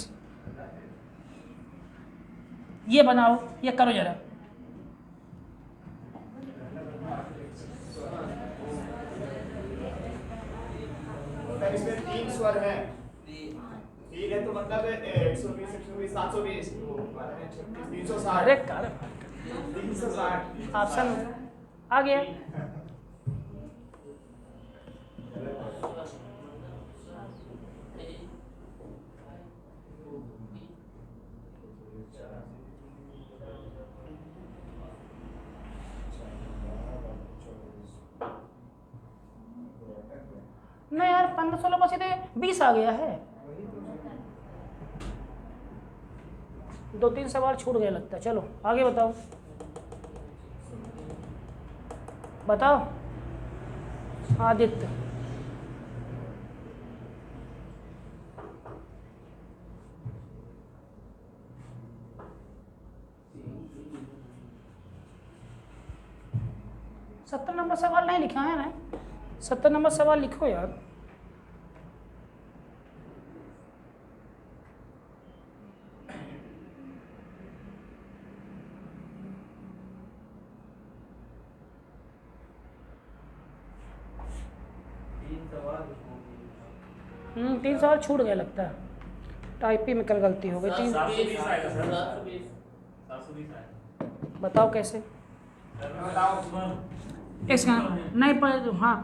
ये बनाओ, ये करो जरा। इसमें 3 स्वर है, 3 है तो मतलब 120 120 720 360। अरे कर 360 ऑप्शन आ गया। नहीं यार 15 16 पर सीधे 20 आ गया है। 2-3 सवाल छूट गए लगता है। चलो आगे बताओ, बताओ आदित्य। सत्तर नंबर सवाल नहीं लिखा है ना? 70 नंबर सवाल लिखो यार। तीन सवाल छूट गए लगता है। टाइपिंग में कल गलती हो गई। 720 आएगा सर। 720 बताओ कैसे? बताओ। एक सेकंड नहीं पढ़े। हाँ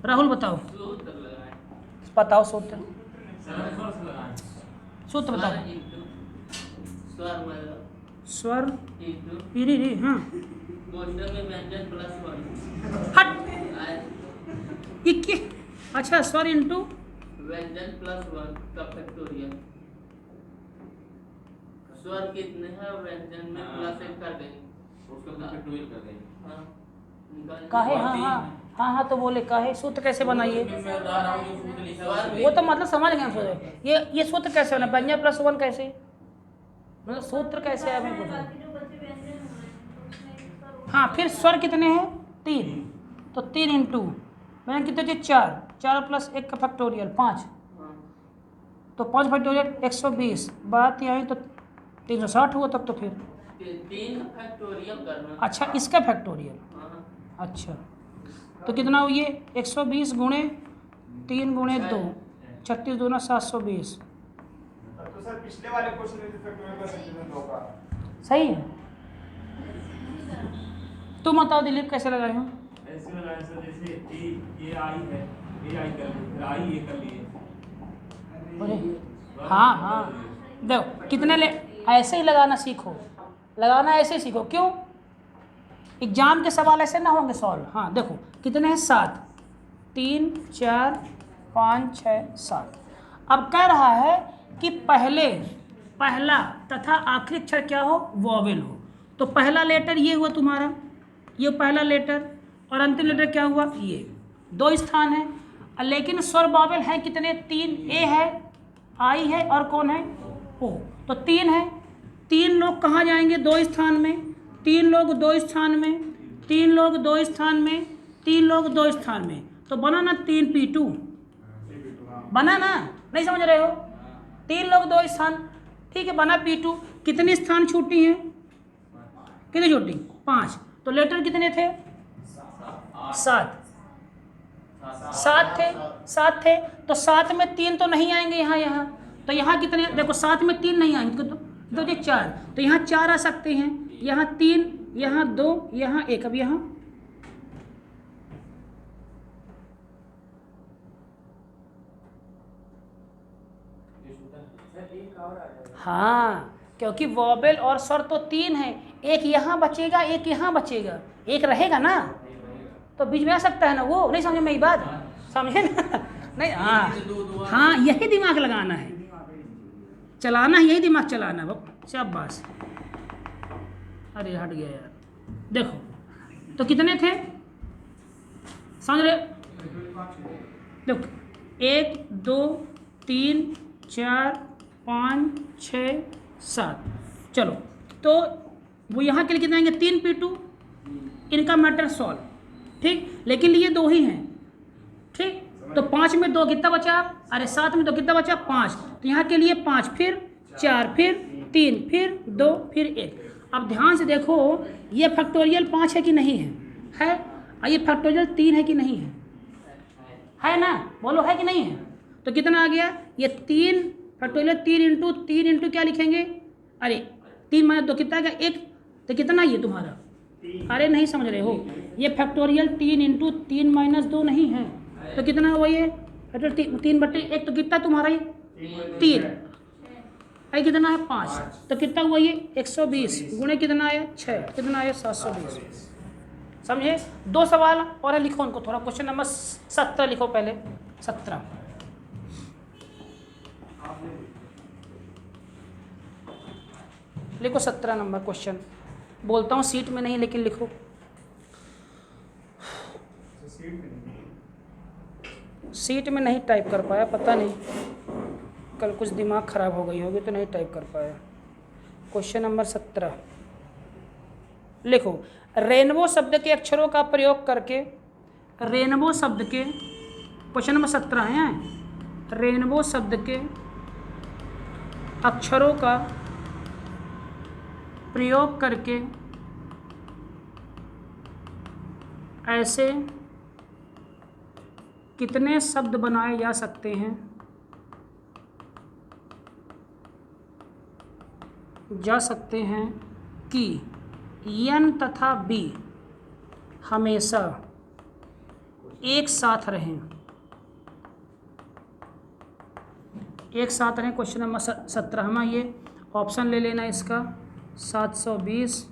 राहुल बताओ, सूत्र लगाएं। बताओ सूत्र। सूत्र बताओ। स्वर मतलब स्वर इंटू री री। हाँ कोष्ठक में व्यंजन प्लस 1 हट अच्छा स्वर इंटू व्यंजन प्लस 1 का फैक्टोरियल। स्वर कितने हैं व्यंजन में प्लस 1 कर देंगे, उसका फैक्टोरियल कर देंगे। हाँ निकाल काहे। हाँ हाँ हाँ हाँ तो बोले काहे। सूत्र कैसे बनाइए? वो तो मतलब समझ गए हम। सूत्र ये सूत्र कैसे बना? व्यंजन प्लस 1 कैसे, मतलब सूत्र कैसे है मैं पूछूं। हाँ फिर स्वर कितने हैं? 3, तो 3 इंटू मैंने कितने थे? 4 प्लस 1 का फैक्टोरियल 5, तो 5 फैक्टोरियल 120। बात यहाँ तो 360 हुआ तब तो फिर 3 फैक्टोरियल करना। अच्छा इसका फैक्टोरियल। अच्छा तो कितना हुआ ये? 120 गुणे 3 गुणे 2 36 दूना 720। तो सर पिछले वाले क्वेश्चन में फैक्टोरियल कर सकते थे 2 का। सही है। तुम बताओ दिलीप कैसे लगाए हो? ऐसे लगाए सर, जैसे ये आई है, ये आई कर ली, फिर आई ये कर लिए। हाँ हाँ देखो कितने ले ऐसे ही लगाना सीखो, लगाना ऐसे ही सीखो। क्यों? एग्जाम के सवाल ऐसे ना होंगे सॉल्व। हाँ देखो कितने हैं? 7 3 4 5 6 7। अब कह रहा है कि पहला तथा आखिरी अक्षर क्या हो? वॉवेल हो। तो पहला लेटर ये हुआ तुम्हारा, ये पहला लेटर, और अंतिम लेटर क्या हुआ? ये 2 स्थान है। लेकिन स्वर वॉवेल है कितने? 3। ए है, आई है, और कौन है? ओ। तो 3 है। 3 लोग कहाँ जाएंगे? 2 स्थान में। 3 लोग 2 स्थान में, 3 लोग 2 स्थान में, 3 लोग 2 स्थान में। तो बना ना 3p2 बना ना? नहीं समझ रहे हो? 3 लोग 2 स्थान, ठीक है, बना p2। कितने स्थान छूटी हैं? कितनी छूटी? 5। तो लेटर कितने थे? 7 थे। तो 7 में 3 तो नहीं आएंगे यहाँ। तो यहाँ कितने? देखो 7 में 3 नहीं आएंगे तो ये 4। तो यहाँ 4 आ सकते हैं, यहाँ 3, यहाँ 2, यहाँ 1। अब यहाँ हाँ क्योंकि वॉवेल और स्वर तो 3 है। एक यहाँ बचेगा, एक यहाँ बचेगा, एक रहेगा ना, तो बीच में आ सकता है ना। वो नहीं समझे मेरी बात? समझे ना? नहीं। हाँ यही दिमाग लगाना है, चलाना है, यही दिमाग चलाना है। शाबाश। अरे हट गया यार। देखो तो कितने थे? समझ रहे? देखो 1 2 3 4 5 6 7। चलो तो वो यहाँ के लिए कितने आएंगे? 3p2, इनका मैटर सॉल्व, ठीक। लेकिन ये 2 ही हैं, ठीक। तो 5 में 2 कितना बचा, अरे 7 में 2 कितना बचा 5, तो यहाँ के लिए 5, फिर 4, फिर 3, फिर 2, फिर 1। अब ध्यान से देखो ये फैक्टोरियल 5 है कि नहीं है, और ये फैक्टोरियल 3 है कि नहीं है ना, बोलो है कि नहीं है। तो कितना आ गया, ये 3 फैक्टोरियल 3 इंटू क्या लिखेंगे, अरे 3 माइनस 2 कितना आ गया 1, तो कितना ये तुम्हारा, अरे नहीं समझ रहे हो, ये फैक्टोरियल 3 इंटू 3 माइनस 2 नहीं है, तो कितना हुआ ये फैक्टोरियल 3/1, तो कितना तुम्हारा ये 3, आई कितना है 5, तो कितना हुआ ये 120 गुणे कितना आया 6, कितना आया 720। समझे। 2 सवाल और है, लिखो उनको थोड़ा। क्वेश्चन नंबर 17 लिखो पहले, 17 लिखो, 17 नंबर क्वेश्चन। बोलता हूँ सीट में नहीं, लेकिन लिखो। सीट में नहीं टाइप कर पाया, पता नहीं कल कुछ दिमाग ख़राब हो गई होगी तो नहीं टाइप कर पाया। क्वेश्चन नंबर 17 लिखो। रेनबो शब्द के अक्षरों का प्रयोग करके, रेनबो शब्द के, क्वेश्चन नंबर 17 है, रेनबो शब्द के अक्षरों का प्रयोग करके ऐसे कितने शब्द बनाए जा सकते हैं, कि यन तथा बी हमेशा एक साथ रहें, क्वेश्चन नंबर 17 ये ऑप्शन ले लेना इसका 720,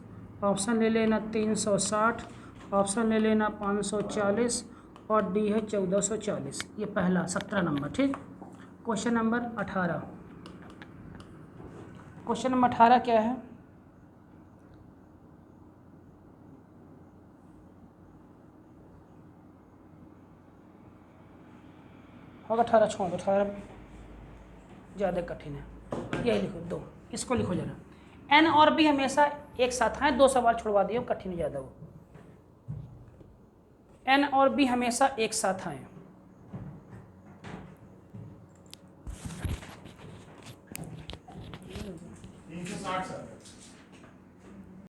ऑप्शन ले लेना 360, ऑप्शन ले लेना 540 और डी है 1440। ये पहला 17 नंबर, ठीक। क्वेश्चन नंबर 18, क्वेश्चन नंबर 18 क्या है, होगा 18, छोड़ 18 ज़्यादा कठिन है, यही लिखो 2, इसको लिखो जरा। एन और बी हमेशा एक साथ हैं, 2 सवाल छुड़वा दिए, कठिन ज़्यादा हो। एन और बी हमेशा एक साथ हैं, सर